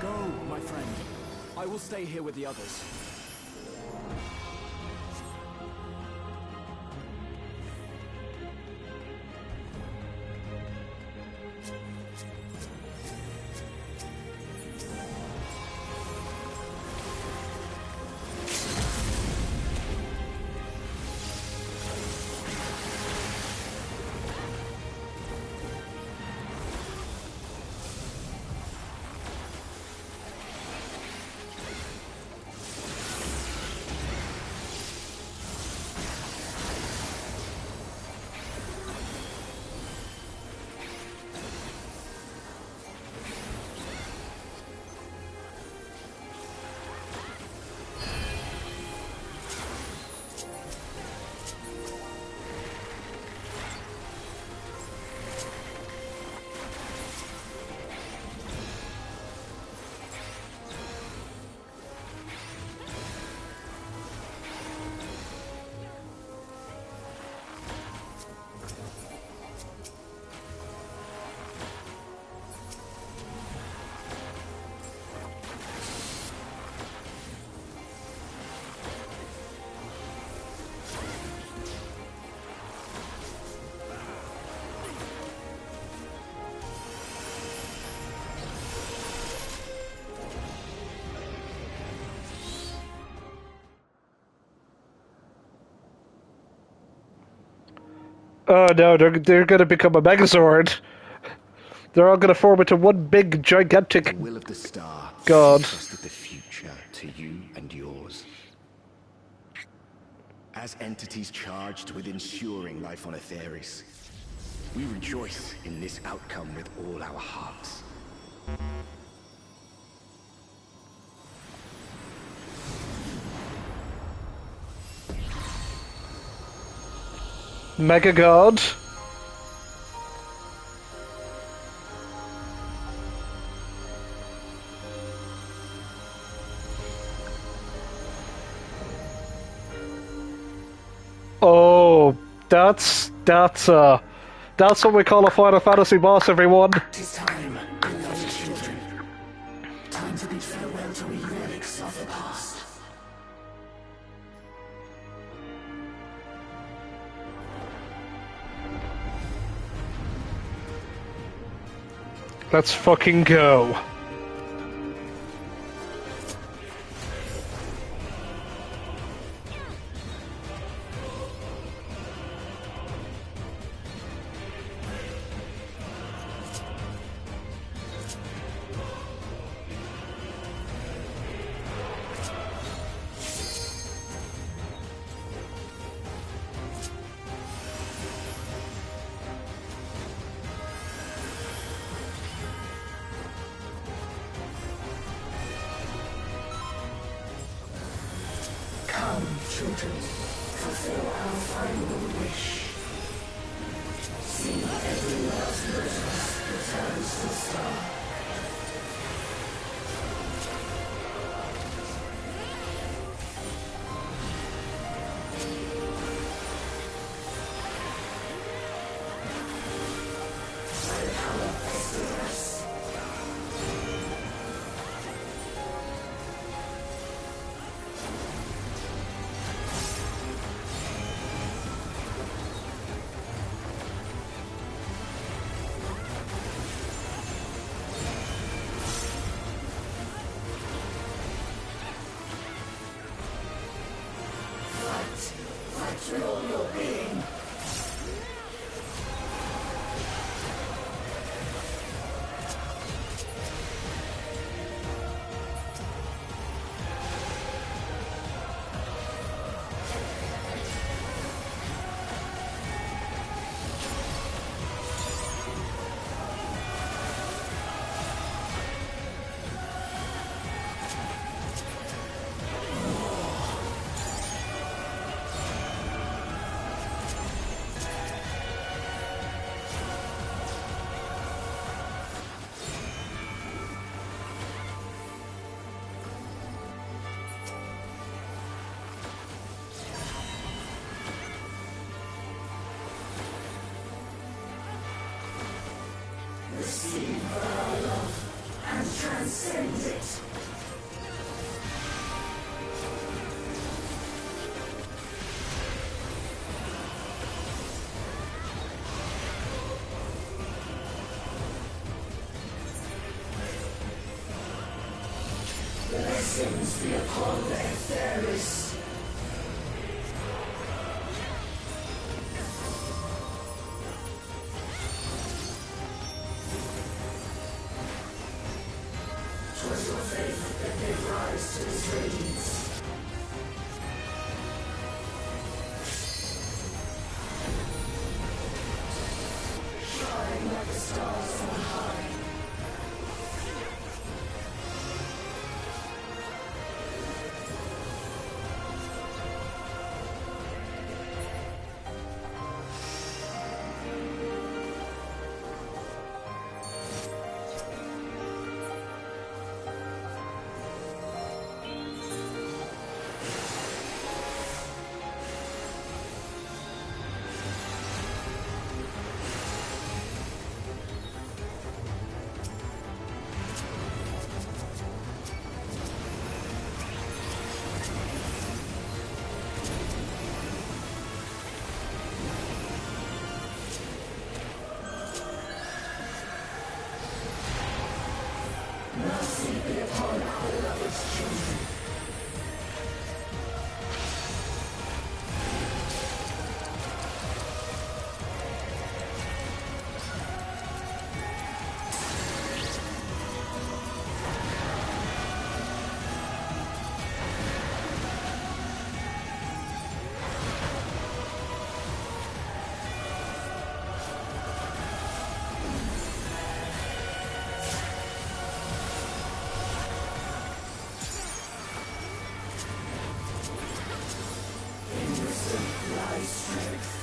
Go, my friend. I will stay here with the others. Oh no, they're gonna become a Megazord. They're all gonna form into one big, gigantic... Will of the star. God. Trusted the future to you and yours. As entities charged with ensuring life on Aetheris, we rejoice in this outcome with all our hearts. Mega God. Oh, that's what we call a Final Fantasy boss, everyone. Tis time, beloved children. Time to bid farewell to relics of the past. Let's fucking go. Come, children, fulfill our final wish. See every last lotus returns to the star. Fight with all your being. Receive our love and transcend it. Blessings be upon the Etheris. Twas your faith that gave rise to this radiance. Shine like the stars on high. Mercy be upon all of its children. In wisdom lies strength.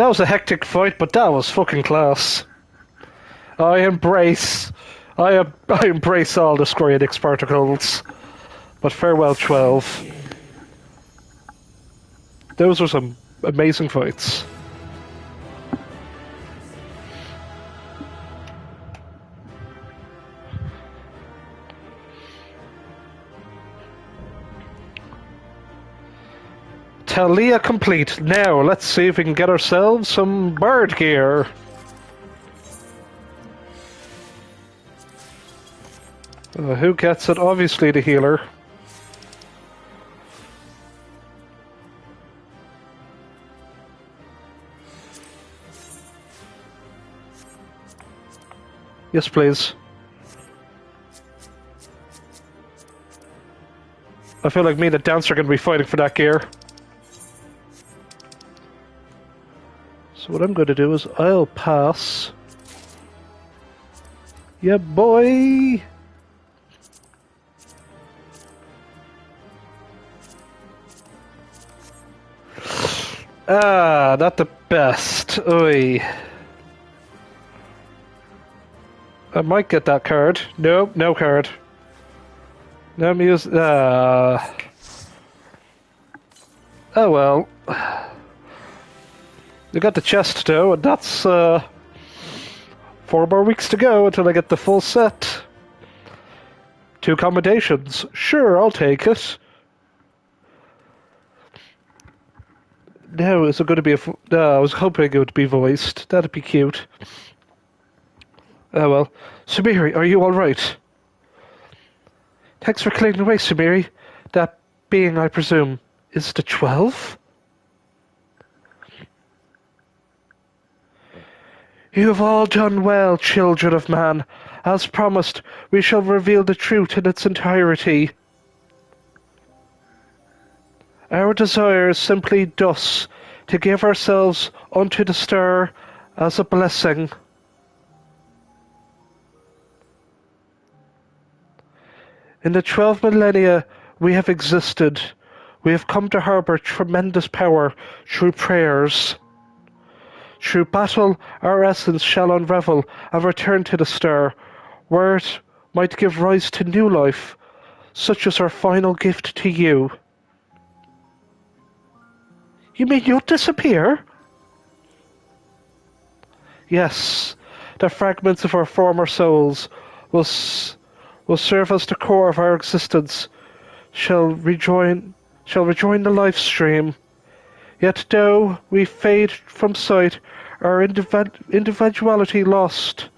That was a hectic fight, but that was fucking class. I embrace all the Square Enix particles. But farewell, 12. Those were some amazing fights. Thaleia complete. Now, let's see if we can get ourselves some bird gear. Who gets it? Obviously the healer. Yes, please. I feel like me and the dancer are going to be fighting for that gear. So what I'm going to do is I'll pass. Yeah, boy! Ah, not the best. Oy. I might get that card. Nope, no card. No music. Oh well. We got the chest though, and that's 4 more weeks to go until I get the full set. 2 accommodations. Sure, I'll take it. No, is it going to be no, I was hoping it would be voiced. That'd be cute. Oh well. Sumiri, are you alright? Thanks for clearing away, Sumiri. That being, I presume, is the 12? You have all done well, children of man. As promised, we shall reveal the truth in its entirety. Our desire is simply thus, to give ourselves unto the star as a blessing. In the 12 millennia we have existed, we have come to harbour tremendous power through prayers. Through battle, our essence shall unravel and return to the star, where it might give rise to new life, such as our final gift to you. You mean you'll disappear? Yes, the fragments of our former souls will serve as the core of our existence, shall rejoin the life stream. Yet though we fade from sight, our individuality lost,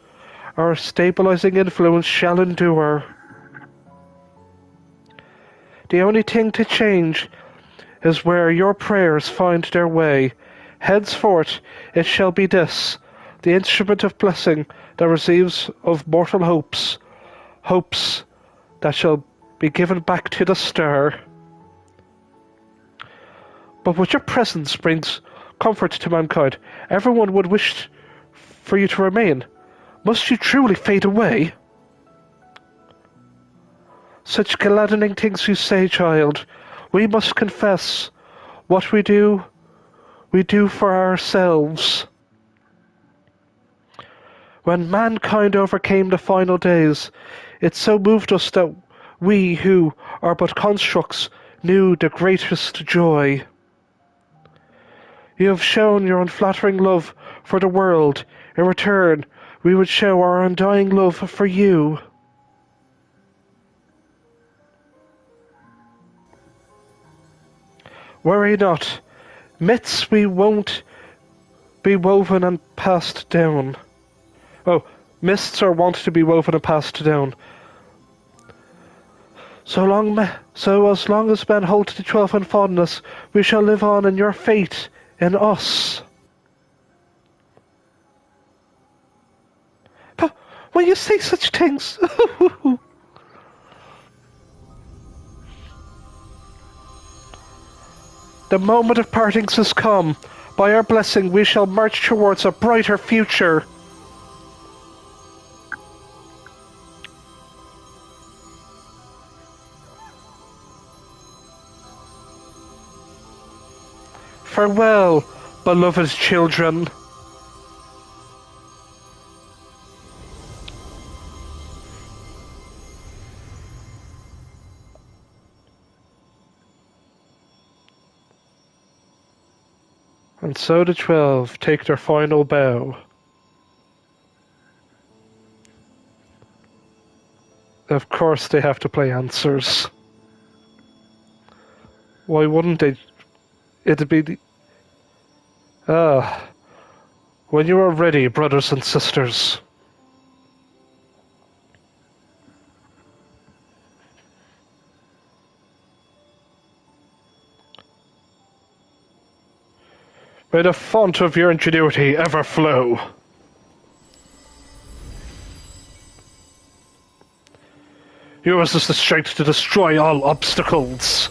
our stabilizing influence shall endure. The only thing to change is where your prayers find their way. Henceforth it shall be this, the instrument of blessing that receives of mortal hopes, hopes that shall be given back to the star. But with your presence brings comfort to mankind. Everyone would wish for you to remain. Must you truly fade away? Such gladdening things you say, child. We must confess what we do for ourselves. When mankind overcame the final days, it so moved us that we who are but constructs knew the greatest joy. You have shown your unflattering love for the world. In return, we would show our undying love for you. Worry not. Myths we won't be woven and passed down. Oh, mists are wont to be woven and passed down. So as long as men hold to the 12 in fondness, we shall live on in your fate, in us. But when you say such things... The moment of partings has come. By our blessing we shall march towards a brighter future. Farewell, beloved children. And so the 12 take their final bow. Of course they have to play answers. Why wouldn't they? It'd be the... when you are ready, brothers and sisters. May the font of your ingenuity ever flow. Yours is the strength to destroy all obstacles.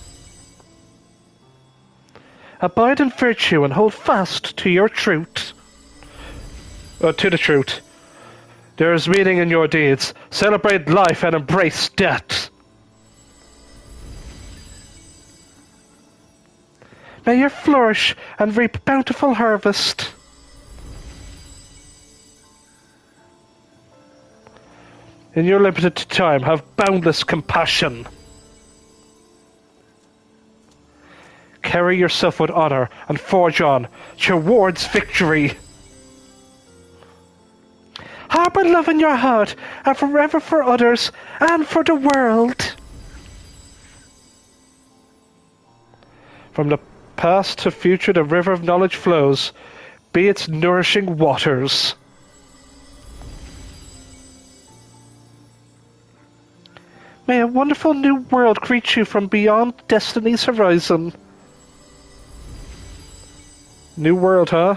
Abide in virtue and hold fast to your truth. To the truth. There is meaning in your deeds. Celebrate life and embrace death. May you flourish and reap bountiful harvest. In your limited time, have boundless compassion. Carry yourself with honor and forge on towards victory. Harbor love in your heart and forever for others and for the world. From the past to future, the river of knowledge flows, be its nourishing waters. May a wonderful new world greet you from beyond destiny's horizon. New world, huh?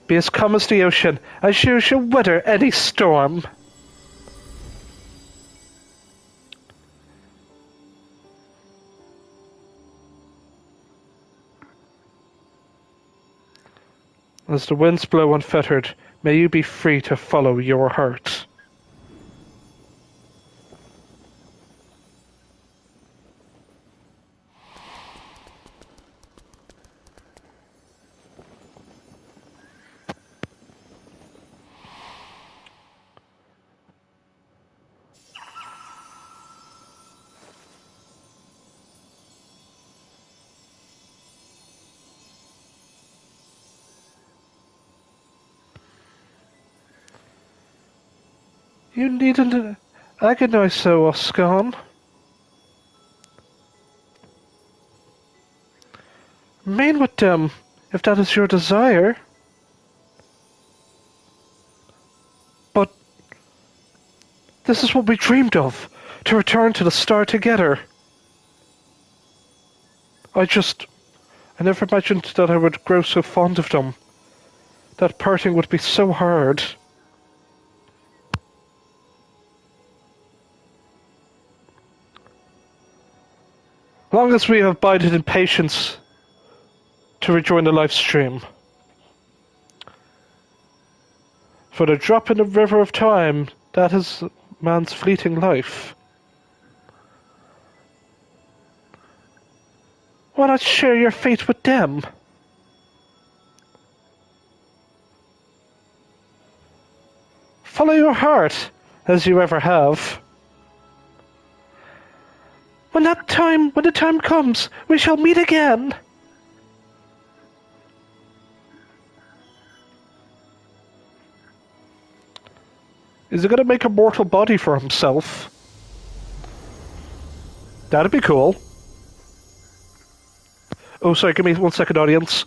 Be as calm as the ocean, as you shall weather any storm. As the winds blow unfettered, may you be free to follow your heart. You needn't agonize so, Oscan. Remain with them, if that is your desire. But this is what we dreamed of, to return to the star together. I never imagined that I would grow so fond of them. That parting would be so hard. Long as we have bided in patience to rejoin the life stream. For the drop in the river of time, that is man's fleeting life. Why not share your fate with them? Follow your heart, as you ever have. When the time comes, we shall meet again. Is he going to make a mortal body for himself? That'd be cool. Oh, sorry, give me 1 second, audience.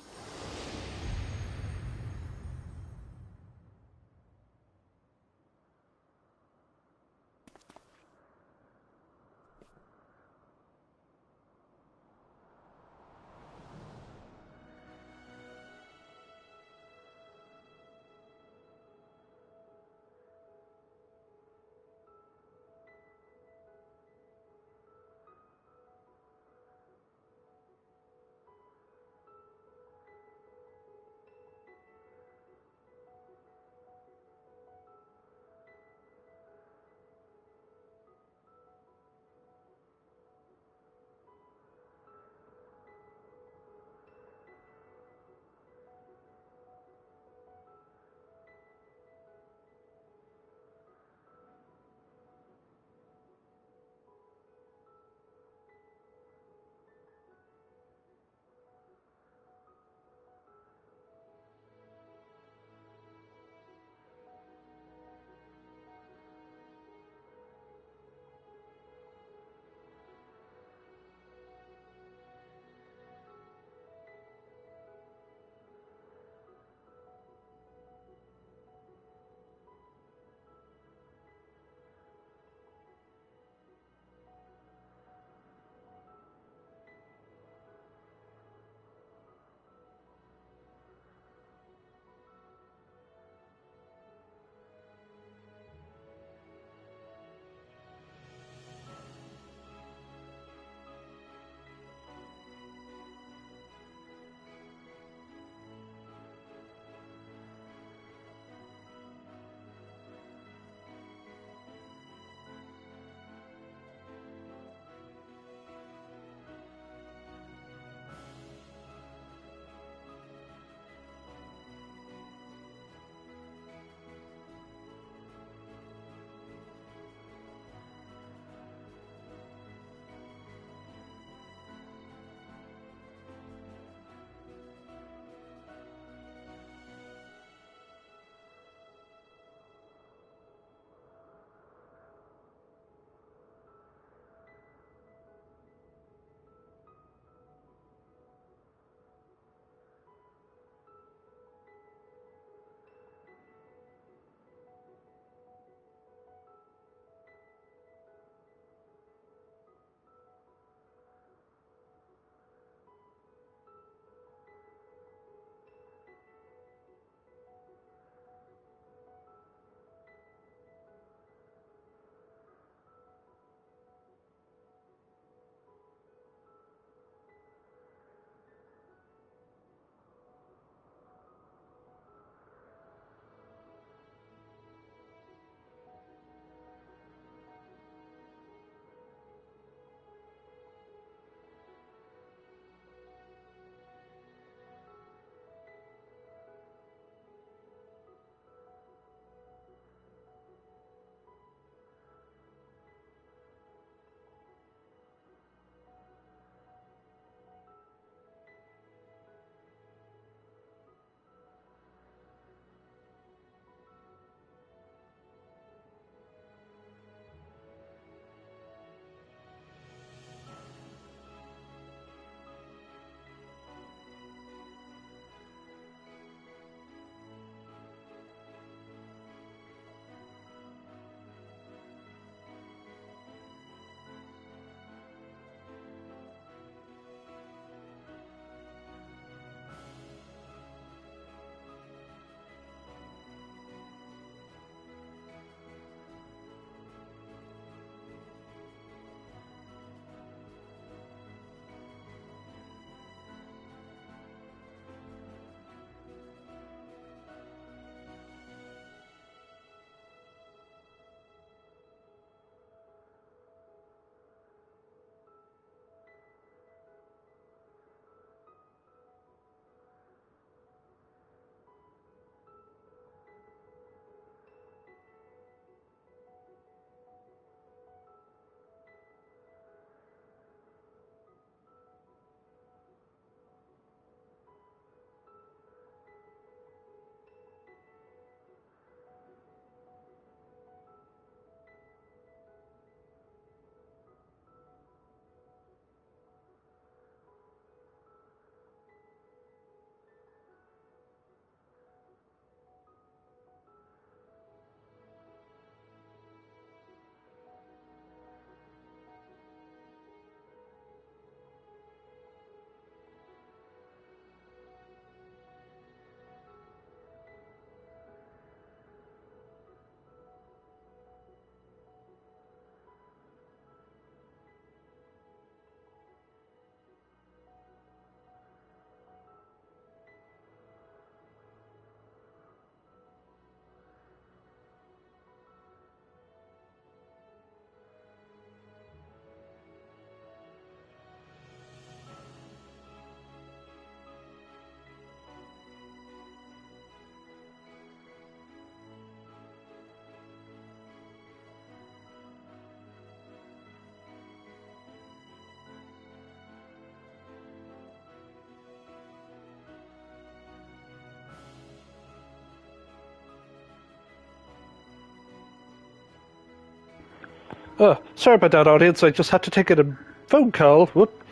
Sorry about that, audience. I just had to take a phone call. Whoop.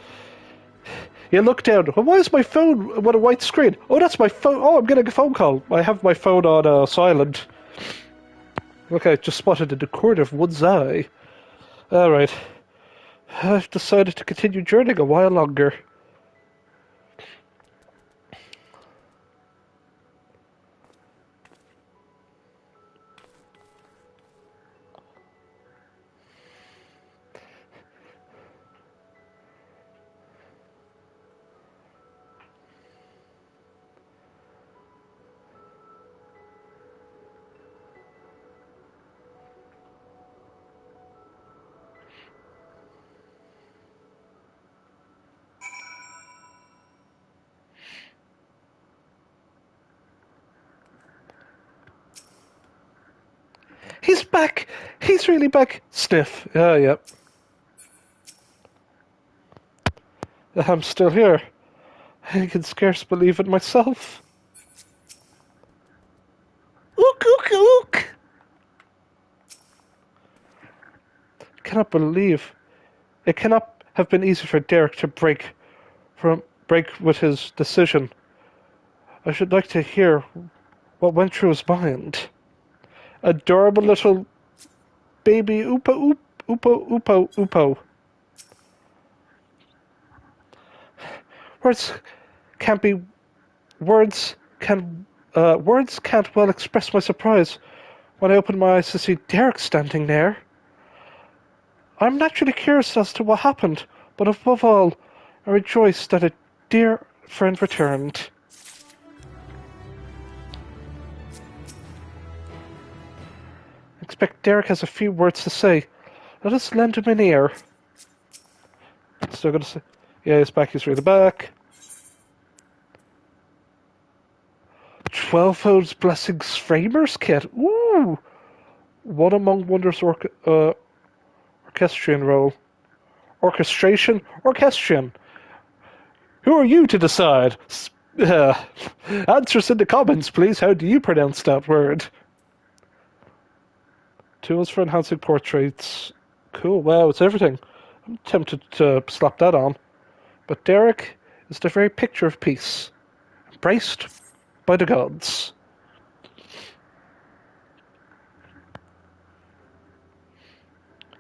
You look down. Well, why is my phone with a white screen? Oh, that's my phone. Oh, I'm getting a phone call. I have my phone on silent. Okay, just spotted the cord of one's eye. Alright. I've decided to continue journeying a while longer. He's back! He's really back! Sniff. Oh, yep. I'm still here. I can scarce believe it myself. Ook, ook, ook! Cannot believe. It cannot have been easy for Derek to break with his decision. I should like to hear what went through his mind. Adorable little baby Oopa Oopo. Words can't be. Words can't well express my surprise when I opened my eyes to see Derek standing there. I'm naturally curious as to what happened, but above all, I rejoice that a dear friend returned. I expect Derek has a few words to say. Let us lend him an ear. Still gonna say, yeah, he's back. He's really back. 12 O's Blessings Framers Kit. Ooh! One Among Wonders orchestrion role. Orchestration? Orchestrion. Who are you to decide? Answers in the comments, please. How do you pronounce that word? Tools for enhancing portraits. Cool. Wow, it's everything. I'm tempted to slap that on. But Derek is the very picture of peace. Embraced by the gods.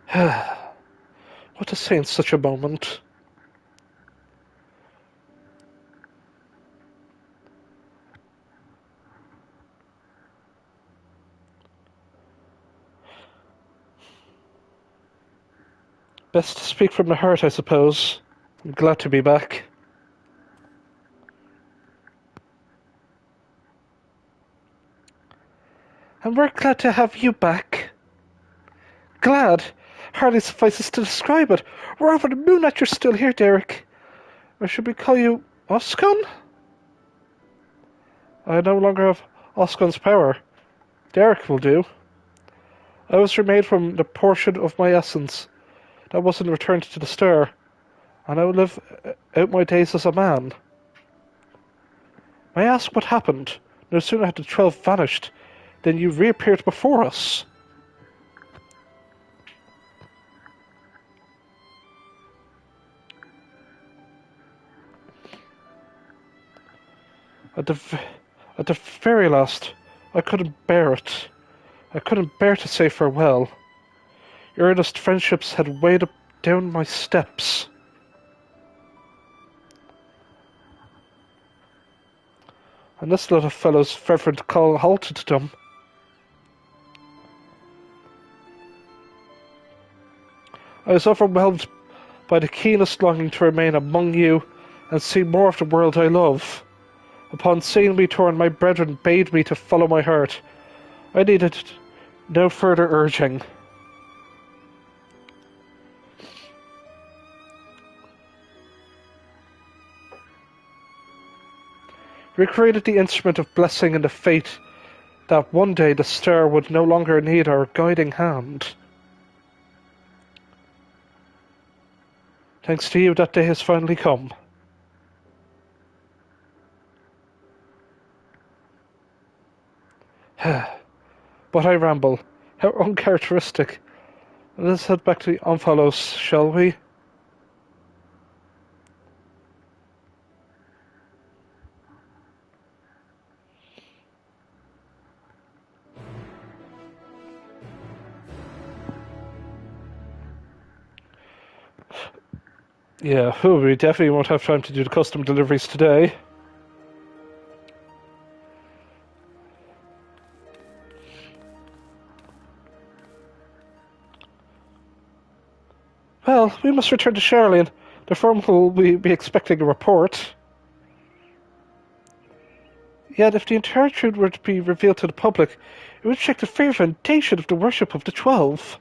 What to say in such a moment? Best to speak from the heart, I suppose. I'm glad to be back. And we're glad to have you back. Glad hardly suffices to describe it. We're over the moon that you're still here, Derek. Or should we call you Oscon? I no longer have Oscon's power. Derek will do. I was remade from the portion of my essence that wasn't returned to the star, and I will live out my days as a man. May I ask what happened? No sooner had the 12 vanished than you reappeared before us. At the very last, I couldn't bear it. I couldn't bear to say farewell. Your earnest friendships had weighed up down my steps. And this little fellow's fervent call halted them. I was overwhelmed by the keenest longing to remain among you and see more of the world I love. Upon seeing me torn, my brethren bade me to follow my heart. I needed no further urging. We created the instrument of blessing and the fate that one day the star would no longer need our guiding hand. Thanks to you, that day has finally come. But I ramble. How uncharacteristic. Let's head back to the Omphalos, shall we? Yeah, we definitely won't have time to do the custom deliveries today. Well, we must return to Charlene. The firm will be expecting a report. Yet, if the entire truth were to be revealed to the public, it would shake the very foundation of the worship of the 12.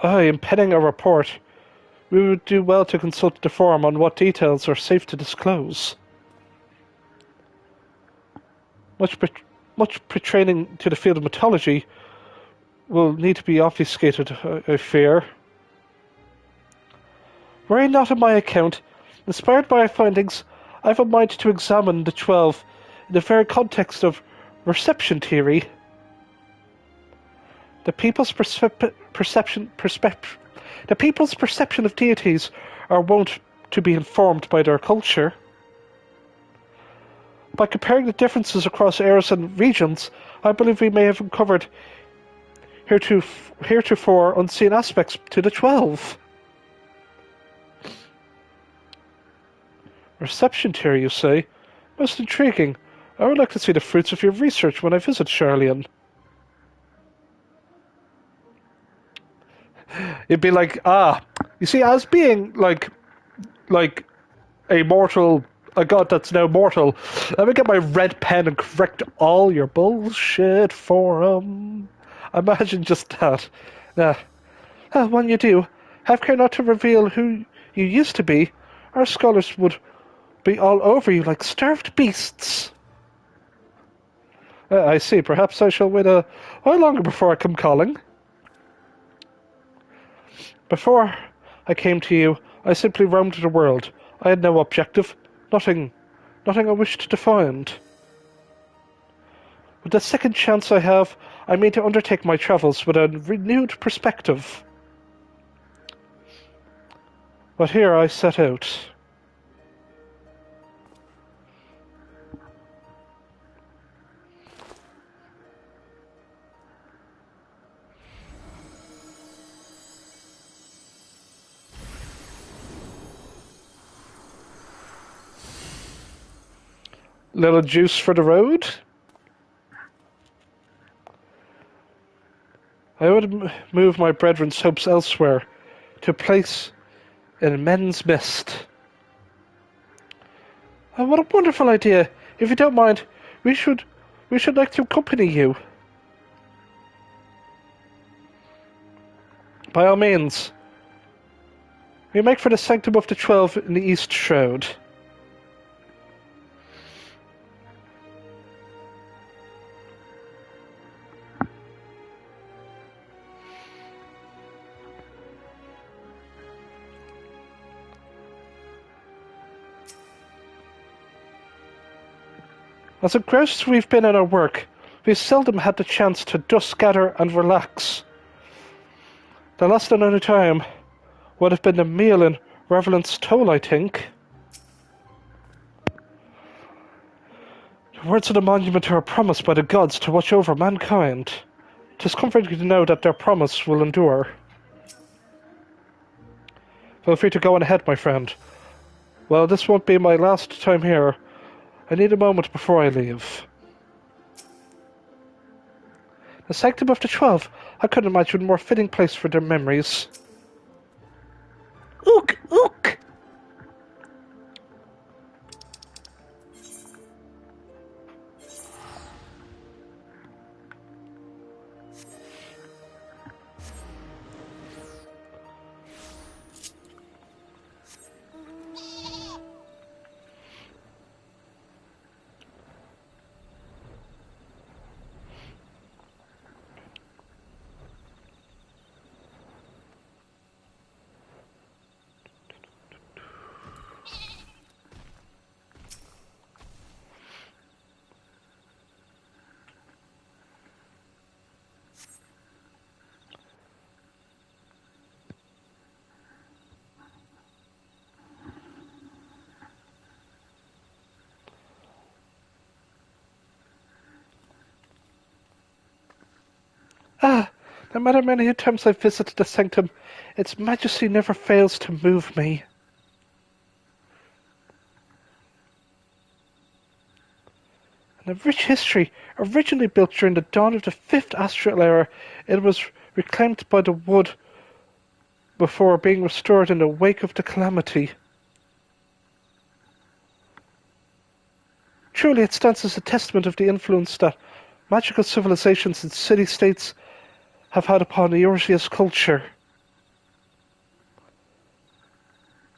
In penning a report, we would do well to consult the forum on what details are safe to disclose. Much pertaining to the field of mythology will need to be obfuscated, I fear. Were it not on my account, inspired by our findings, I have a mind to examine the 12 in the very context of reception theory. The people's perception of deities are wont to be informed by their culture. By comparing the differences across eras and regions, I believe we may have uncovered heretofore unseen aspects to the 12. Reception theory, you say? Most intriguing. I would like to see the fruits of your research when I visit Charlene. It'd be like, you see, as being like a god that's now mortal, let me get my red pen and correct all your bullshit forum. Imagine just that. When you do, have care not to reveal who you used to be. Our scholars would be all over you like starved beasts. I see. Perhaps I shall wait a while longer before I come calling. Before I came to you, I simply roamed the world. I had no objective, nothing I wished to find. With the second chance I have, I mean to undertake my travels with a renewed perspective. But here I set out. Little juice for the road? I would move my brethren's hopes elsewhere, to a place in men's mist. What a wonderful idea! If you don't mind, we should like to accompany you. By all means. We make for the sanctum of the 12 in the East Shroud. As engrossed we've been in our work, we've seldom had the chance to just gather and relax. The last amount of time would have been the meal in Revelant's Toll, I think. The words of the monument are a promise by the gods to watch over mankind. 'Tis comforting to know that their promise will endure. Feel free to go on ahead, my friend. Well, this won't be my last time here. I need a moment before I leave. The sanctum of the 12. I couldn't imagine a more fitting place for their memories. Ook! Ook! No matter many times I've visited the sanctum, its majesty never fails to move me. And a rich history, originally built during the dawn of the 5th Astral Era, it was reclaimed by the wood before being restored in the wake of the calamity. Truly, it stands as a testament of the influence that magical civilizations and city-states have had upon Eurasia's culture.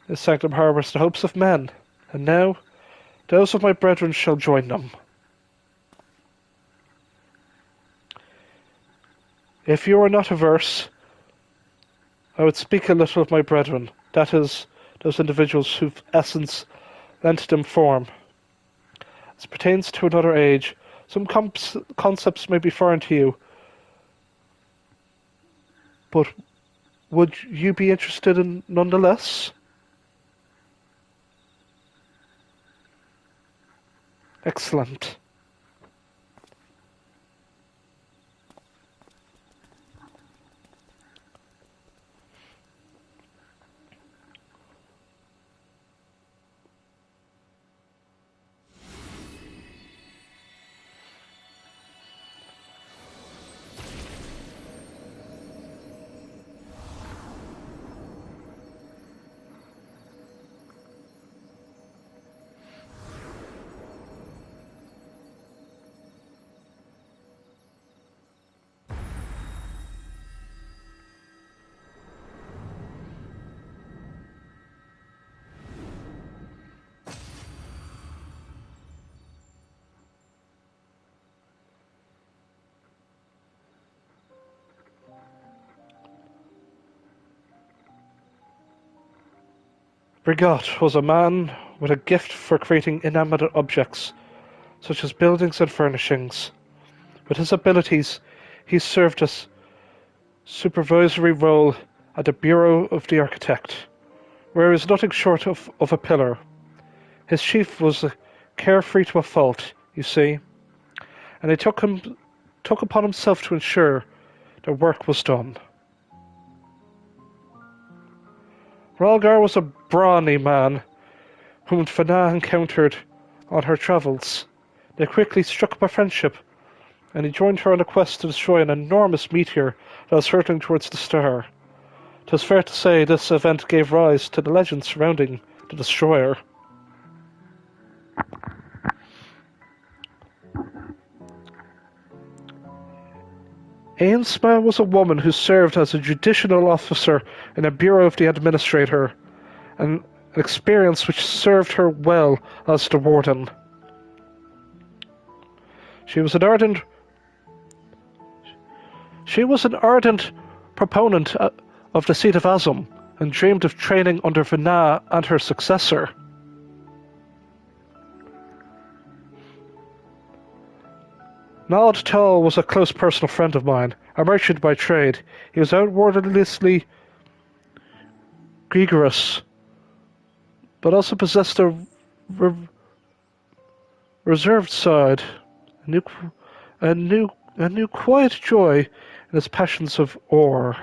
This sanctum harbours the hopes of men, and now those of my brethren shall join them. If you are not averse, I would speak a little of my brethren, that is, those individuals whose essence lent them form. As pertains to another age, some concepts may be foreign to you, but would you be interested in nonetheless? Excellent. Brigot was a man with a gift for creating inanimate objects, such as buildings and furnishings. With his abilities, he served as supervisory role at the Bureau of the Architect, where he was nothing short of a pillar. His chief was carefree to a fault, you see, and he took upon himself to ensure the work was done. Ralgar was a brawny man whom Fana encountered on her travels. They quickly struck up a friendship, and he joined her on a quest to destroy an enormous meteor that was hurtling towards the star. It is fair to say this event gave rise to the legend surrounding the destroyer. Ainsma was a woman who served as a judicial officer in a bureau of the administrator, an experience which served her well as the warden. She was an ardent proponent of the seat of Azum and dreamed of training under Vana and her successor. Nald Tal was a close personal friend of mine, a merchant by trade. He was outwardly rigorous, but also possessed a reserved side, a new quiet joy in his passions of ore.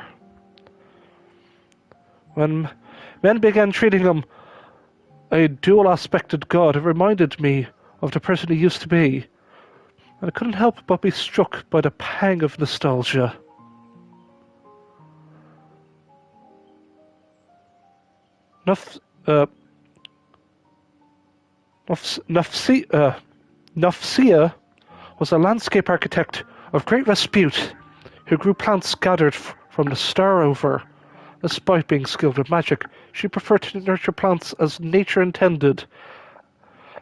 When men began treating him a dual-aspected god, it reminded me of the person he used to be, and I couldn't help but be struck by the pang of nostalgia. Nafsia was a landscape architect of great repute who grew plants gathered from the star over. Despite being skilled with magic, she preferred to nurture plants as nature intended,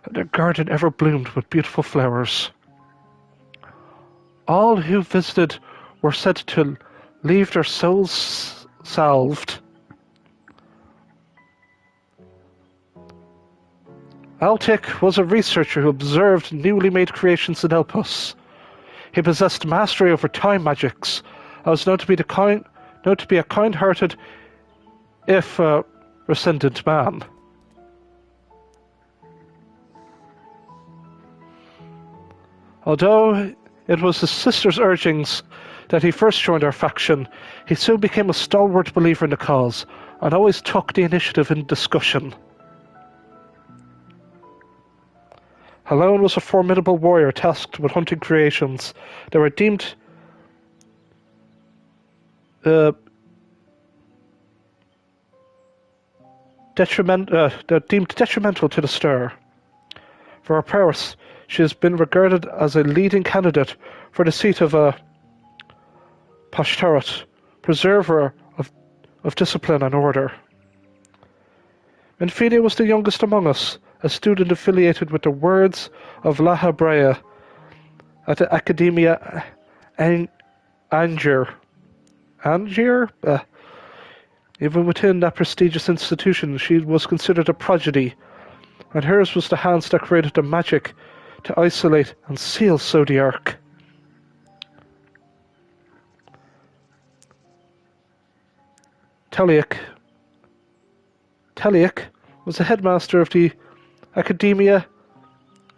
and her garden ever bloomed with beautiful flowers. All who visited were said to leave their souls salved. Altic was a researcher who observed newly made creations in Elpis. He possessed mastery over time magics, and was known to be a kind-hearted, if rescindent man. Although it was his sister's urgings that he first joined our faction, he soon became a stalwart believer in the cause, and always took the initiative in discussion. Halone was a formidable warrior tasked with hunting creations that were deemed detrimental to the star. For her prowess, she has been regarded as a leading candidate for the seat of a Pashtarat, preserver of discipline and order. Menfilia was the youngest among us, a student affiliated with the Words of Lahabrea at the Academia Angier. Even within that prestigious institution, she was considered a prodigy, and hers was the hands that created the magic to isolate and seal Zodiark. Thaleia was the headmaster of the Academia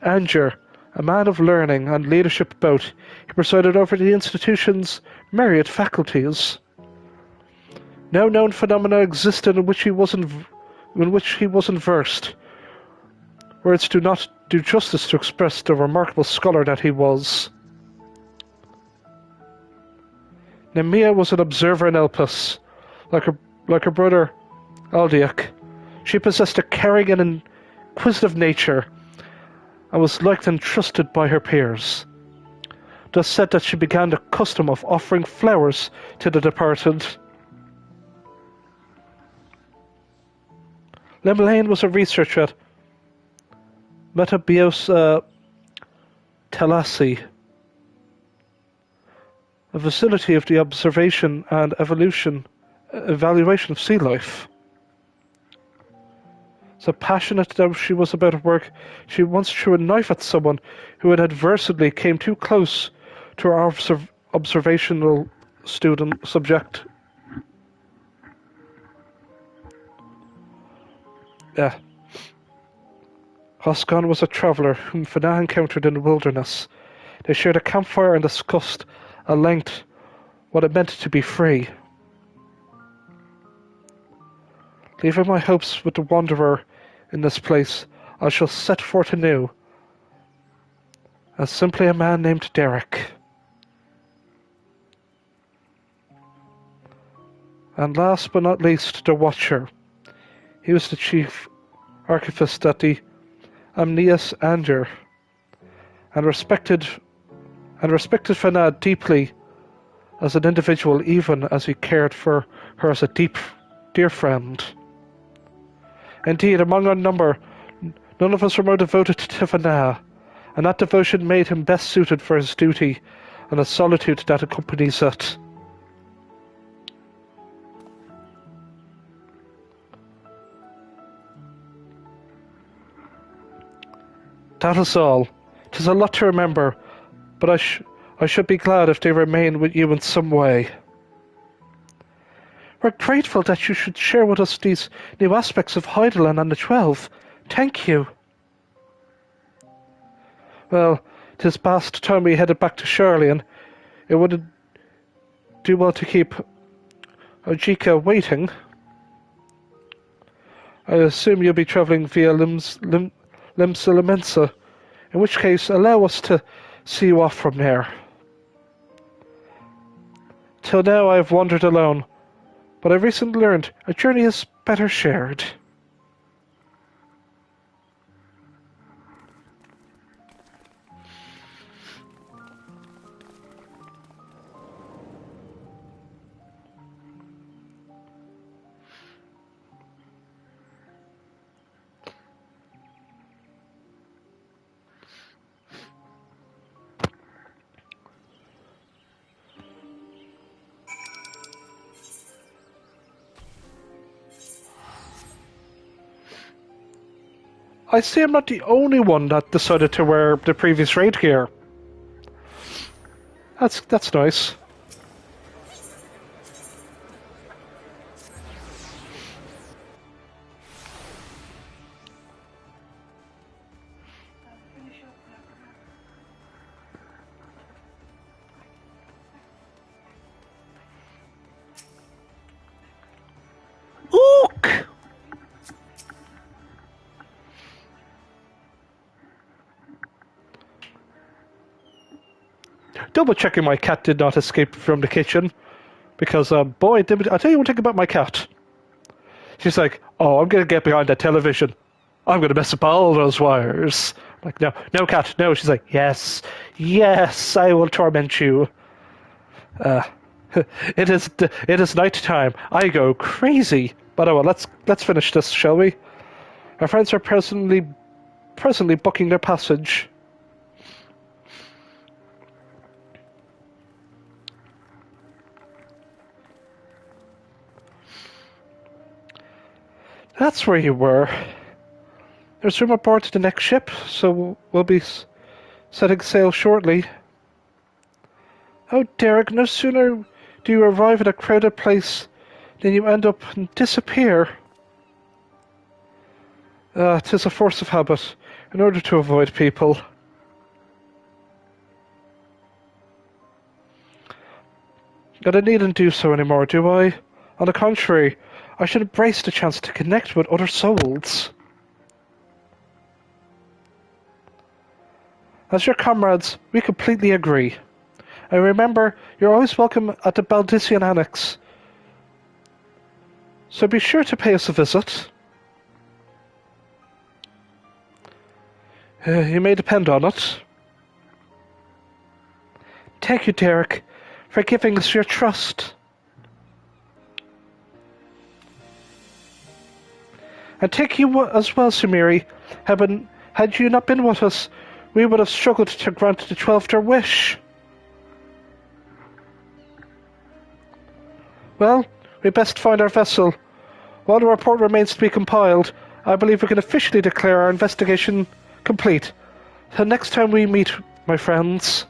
Angier, a man of learning and leadership both. He presided over the institution's myriad faculties. No known phenomena existed in which he wasn't versed. Words do not do justice to express the remarkable scholar that he was. Nemea was an observer in Elpis, like her brother Aldiak. She possessed a caring and inquisitive nature, and was liked and trusted by her peers. Thus said that she began the custom of offering flowers to the departed. Lemlane was a researcher at Metabios Telasi, a facility of the observation and evaluation of sea life. So passionate that she was about her work, she once threw a knife at someone who inadvertently came too close to her observational subject. Hoskan was a traveller whom Fana encountered in the wilderness. They shared a campfire and discussed at length what it meant to be free. Leaving my hopes with the wanderer in this place, I shall set forth anew as simply a man named Derek. And last but not least, the Watcher. He was the chief archivist at the Amnias Anger, and respected Fanad deeply as an individual, even as he cared for her as a dear friend. Indeed, among our number, none of us were more devoted to Fanad, and that devotion made him best suited for his duty and the solitude that accompanies it. That is all. 'Tis a lot to remember, but I should be glad if they remain with you in some way. We're grateful that you should share with us these new aspects of Heidelin and the 12. Thank you. Well, 'tis past time we headed back to Shirley, and it wouldn't do well to keep Ojika waiting. I assume you'll be travelling via Limsa, in which case allow us to see you off from there. Till now I have wandered alone, but I recently learned a journey is better shared. I see I'm not the only one that decided to wear the previous raid gear. That's nice. double checking my cat did not escape from the kitchen. Because, boy, I'll tell you one thing about my cat. She's like, oh, I'm going to get behind that television. I'm going to mess up all those wires. I'm like, no, cat, no. She's like, yes, I will torment you. It is night time. I go crazy. But oh well, let's finish this, shall we? Our friends are presently booking their passage. That's where you were. There's room aboard the next ship, so we'll be setting sail shortly. Oh, Derek, no sooner do you arrive at a crowded place than you end up and disappear. 'Tis a force of habit, in order to avoid people. But I needn't do so anymore, do I? On the contrary, I should embrace the chance to connect with other souls. As your comrades, we completely agree. And remember, you're always welcome at the Baldician Annex. So be sure to pay us a visit. You may depend on it. Thank you, Derek, for giving us your trust. And thank you as well, Sumiri. Had you not been with us, we would have struggled to grant the 12th their wish. Well, we best find our vessel. While the report remains to be compiled, I believe we can officially declare our investigation complete. Till next time we meet, my friends.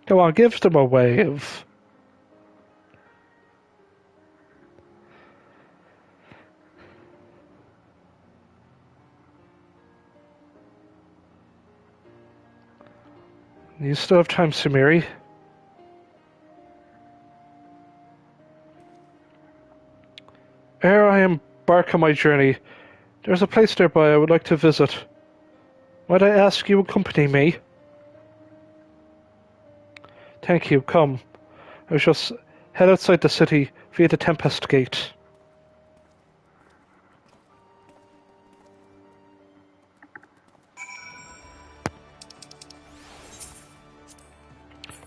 Come on, give them a wave. You still have time, Sumiri. Ere I embark on my journey, there's a place nearby I would like to visit. Might I ask you accompany me? Thank you, come. I shall head outside the city via the Tempest Gate.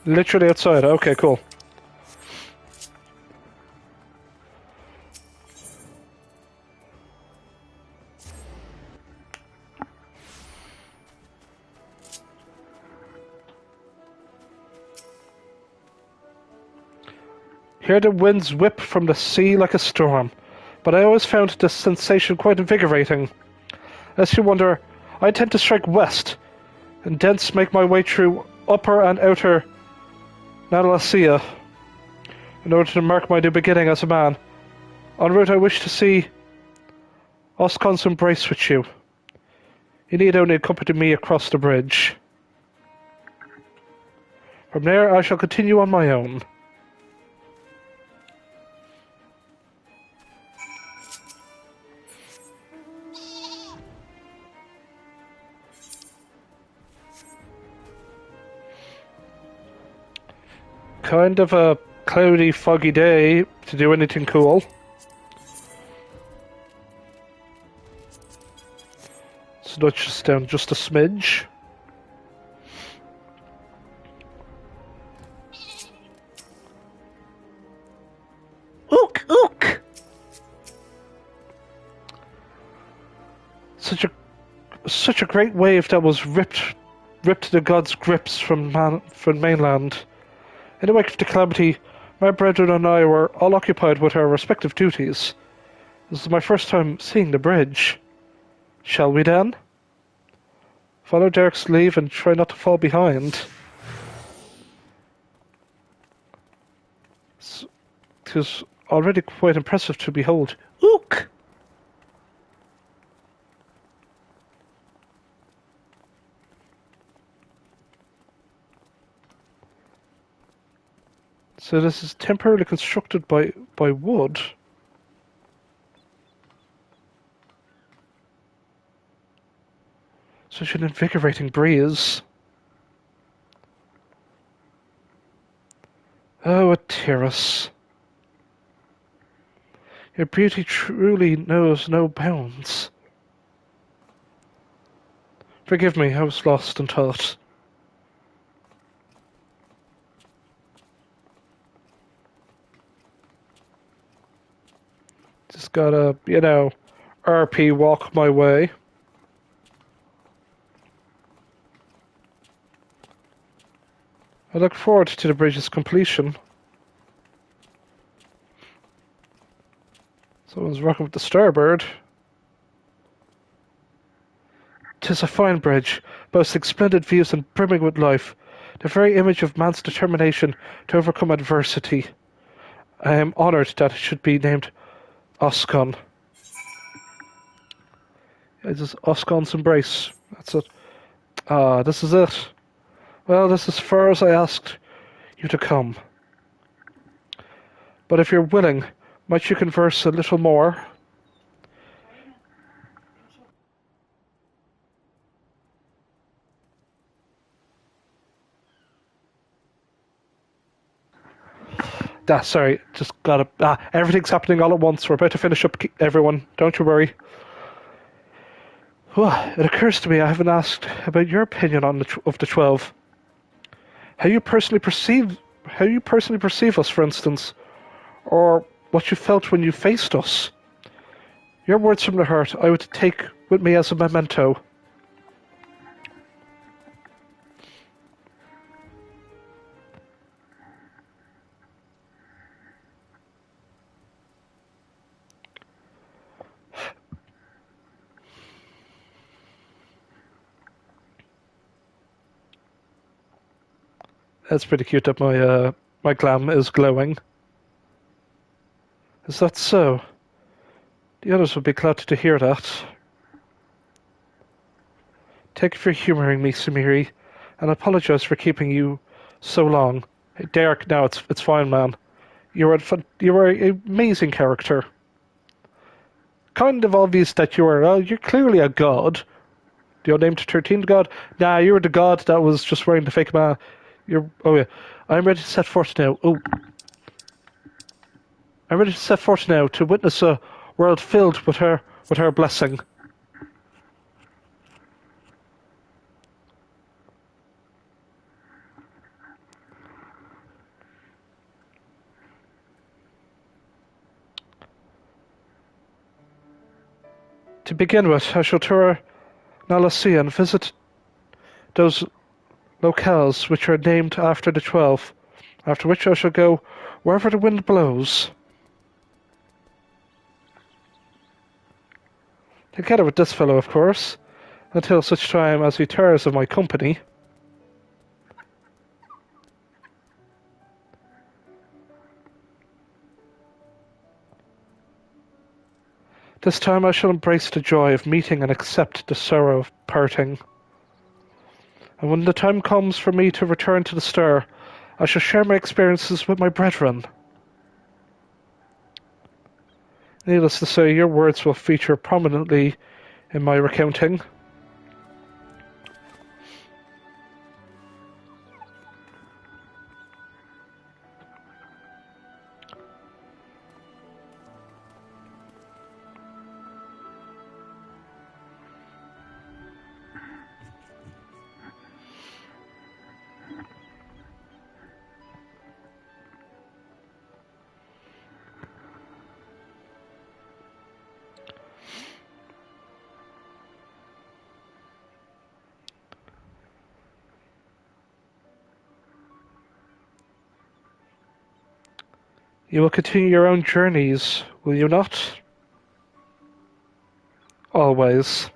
Literally outside, okay, cool. Hear the winds whip from the sea like a storm, but I always found this sensation quite invigorating. As you wonder, I tend to strike west, and thence make my way through upper and outer Nalasia, in order to mark my new beginning as a man. En route I wish to see Oscon's embrace with you. You need only accompany me across the bridge. From there I shall continue on my own. Kind of a cloudy, foggy day to do anything cool. So let's just down just a smidge. Ook! Such a great wave that was ripped the gods' grips from mainland. In the wake of the calamity, my brethren and I were all occupied with our respective duties. This is my first time seeing the bridge. Shall we then? Follow Derek's lead and try not to fall behind. It is already quite impressive to behold. Ook! So this is temporarily constructed by wood. Such an invigorating breeze. Oh, a terrace. Your beauty truly knows no bounds. Forgive me, I was lost in thought. Just gotta, RP walk my way. I look forward to the bridge's completion. Someone's rocking with the starboard. 'Tis a fine bridge, boasting splendid views and brimming with life, the very image of man's determination to overcome adversity. I am honoured that it should be named Oscon. It is Oscon's embrace. That's it. Ah, this is it. Well, this is as far as I asked you to come. But if you're willing, might you converse a little more? Sorry, just gotta. Everything's happening all at once. We're about to finish up, everyone. Don't you worry. It occurs to me I haven't asked about your opinion on of the 12. How you personally perceive us, for instance, or what you felt when you faced us. Your words from the heart I would take with me as a memento. That's pretty cute that my glam is glowing. Is that so? The others would be glad to hear that. Thank you for humouring me, Samiri, and I apologise for keeping you so long. Hey, Derek, no, it's fine, man. You were an amazing character. Kind of obvious that you're clearly a god. You're named 13th god? Nah, you were the god that was just wearing the fake mask. Oh yeah. I'm ready to set forth now. Oh. I'm ready to set forth now to witness a world filled with her blessing. To begin with, I shall tour Lali-ho and visit those locales which are named after the 12, after which I shall go wherever the wind blows. Together with this fellow, of course, until such time as he tires of my company. This time I shall embrace the joy of meeting and accept the sorrow of parting. And when the time comes for me to return to the star, I shall share my experiences with my brethren. Needless to say, your words will feature prominently in my recounting. You will continue your own journeys, will you not? Always.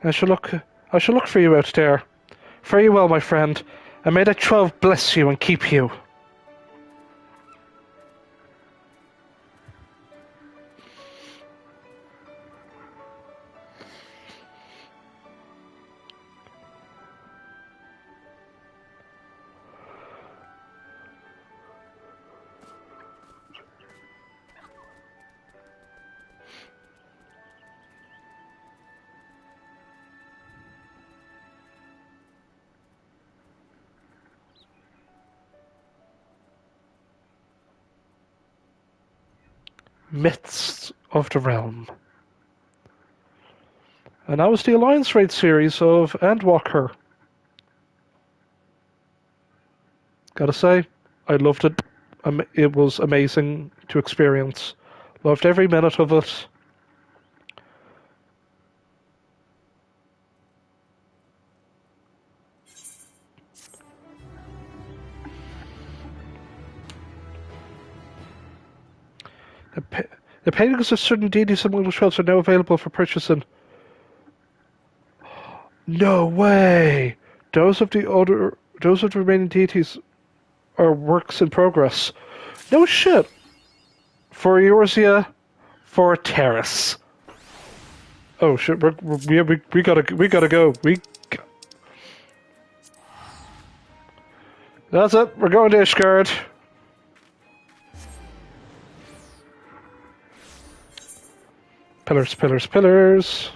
I shall look for you out there. Fare you well, my friend, and may the 12 bless you and keep you. Myths of the Realm. And that was the Alliance Raid series of Endwalker. Gotta say, I loved it. It was amazing to experience. Loved every minute of it. The paintings of certain deities among the shelves are now available for purchasing. No way! Those of the remaining deities are works in progress. No shit. For Eorzea, for Terrace. Oh shit! We gotta go. That's it. We're going to Ishgard. Pillars, pillars, pillars.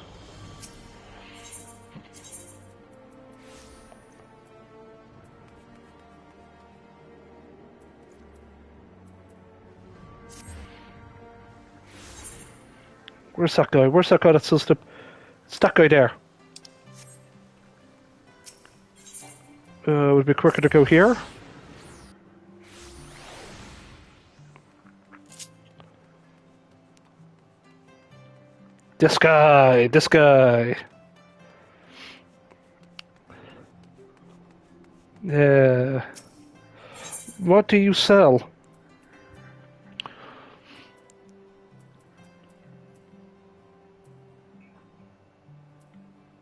Where's that guy? Where's that guy that says the... It's that guy there. Would be quicker to go here. This guy, this guy. Yeah. What do you sell?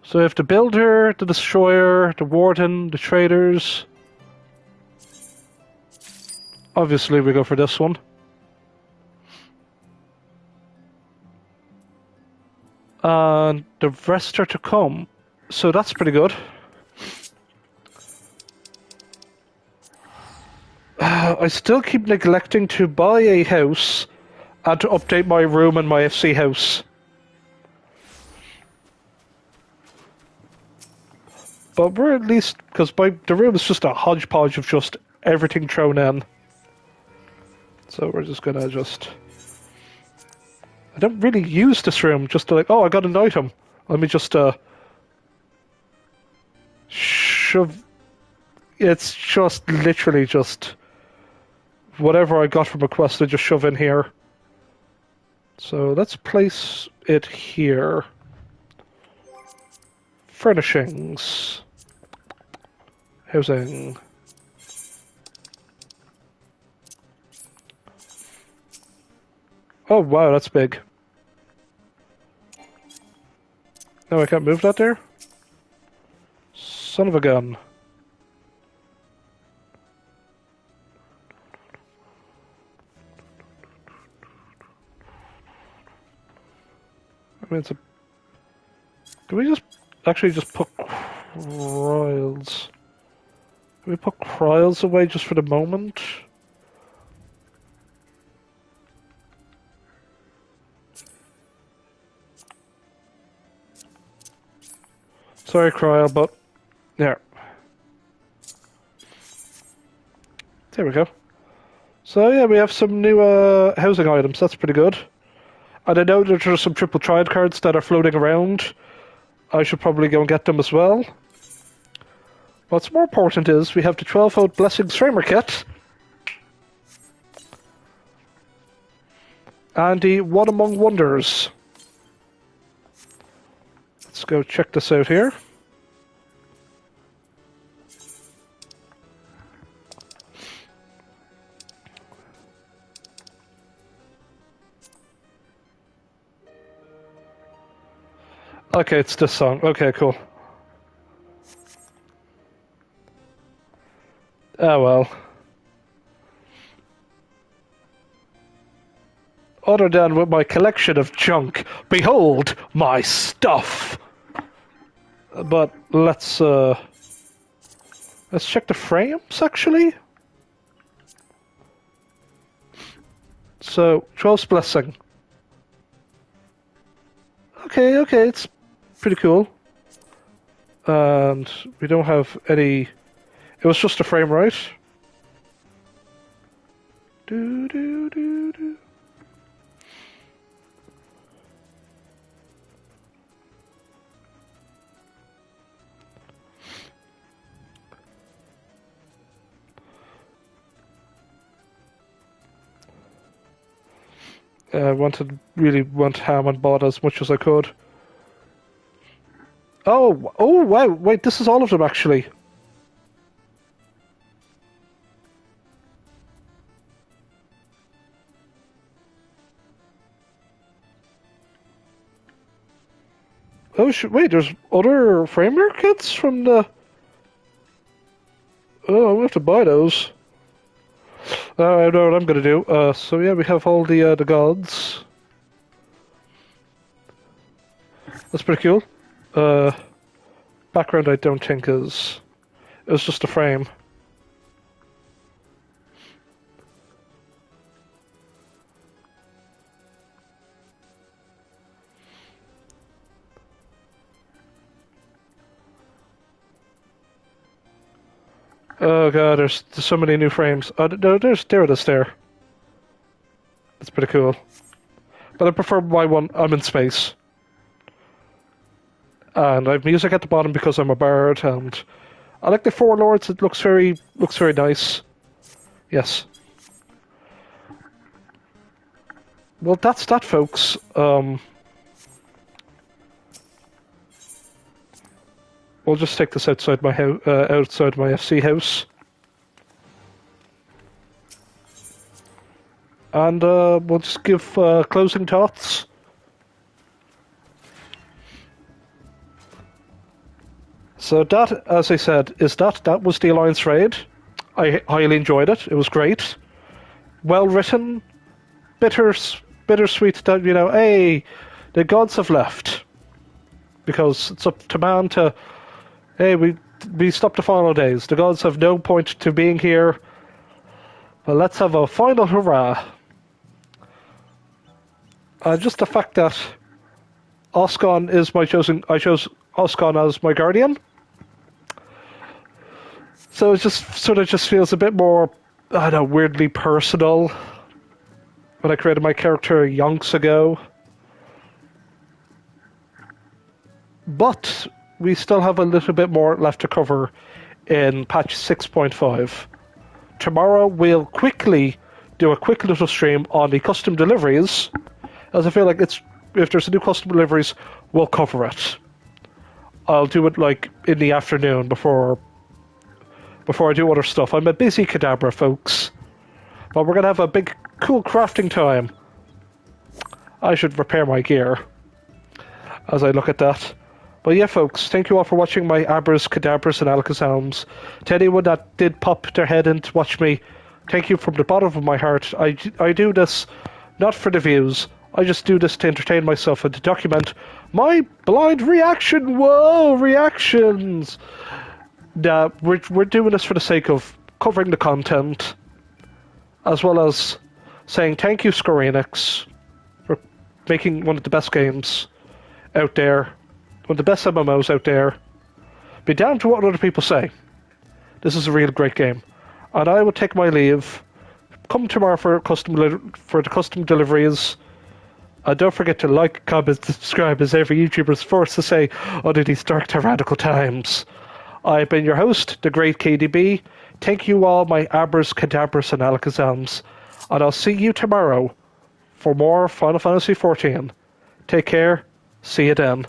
So if the builder, the destroyer, the warden, the traders. Obviously we go for this one. And the rest are to come. So that's pretty good. I still keep neglecting to buy a house and to update my room and my FC house. But we're at least, because the room is just a hodgepodge of just everything thrown in. So we're just gonna I don't really use this room, just to like, oh, I got an item. Let me just shove. It's just literally just whatever I got from a quest, I just shove in here. So let's place it here. Furnishings. Housing. Oh wow, that's big. No, I can't move that there? Son of a gun. I mean, it's a... Can we just actually just put Cryles? Can we put Cryles away just for the moment? Sorry, Cryle, but yeah. There we go. So yeah, we have some new housing items. That's pretty good. And I know that there's some triple triad cards that are floating around. I should probably go and get them as well. What's more important is we have the 12-volt Blessings Framer Kit. And the One Among Wonders. Let's go check this out here. Okay, it's this song. Okay, cool. Oh well. Other than with my collection of junk, behold my stuff! But let's check the frames, actually. So, 12's Blessing. Okay, it's pretty cool. And we don't have any... It was just a frame, right? Really went ham and bought as much as I could. Oh, wow, wait, this is all of them actually. Oh, wait, there's other framework kits from the... Oh, I'm gonna have to buy those. I know what I'm gonna do. So yeah, we have all the gods. That's pretty cool. Background I don't think is... It's just a frame. Oh god, there's so many new frames. Oh, no, there it is there. That's pretty cool. But I prefer my one, I'm in space. And I have music at the bottom because I'm a bard, and I like the Four Lords, it looks very nice. Yes. Well, that's that, folks. We'll just take this outside my house, outside my FC house, and we'll just give closing thoughts. So that, as I said, that was the Alliance raid. I highly enjoyed it. It was great, well written, bittersweet that hey, the gods have left because it's up to man to. Hey, we stopped the final days. The gods have no point to being here. Well, let's have a final hurrah. Just the fact that Oscan is my chosen... I chose Oscan as my guardian. So it just sort of just feels a bit more, I don't know, weirdly personal. When I created my character yonks ago. But we still have a little bit more left to cover in patch 6.5. Tomorrow we'll quickly do a quick little stream on the custom deliveries, as I feel like if there's a new custom deliveries, we'll cover it. I'll do it like in the afternoon before I do other stuff. I'm a busy Kadabra, folks. But we're going to have a big, cool crafting time. I should repair my gear as I look at that. But yeah, folks, thank you all for watching my Abras, Kadabras, and Alakazams. To anyone that did pop their head in to watch me, thank you from the bottom of my heart. I do this not for the views. I just do this to entertain myself and to document my blind reaction. Whoa, reactions! We're doing this for the sake of covering the content, as well as saying thank you, Square Enix, for making one of the best games out there. One of the best MMOs out there. Be down to what other people say. This is a real great game. And I will take my leave. Come tomorrow for the custom deliveries. And don't forget to like, comment, subscribe, as every YouTuber is forced to say under these dark, tyrannical times. I've been your host, the great KDB. Thank you all, my Abras, Kadabras, and Alakazams. And I'll see you tomorrow for more Final Fantasy XIV. Take care. See you then.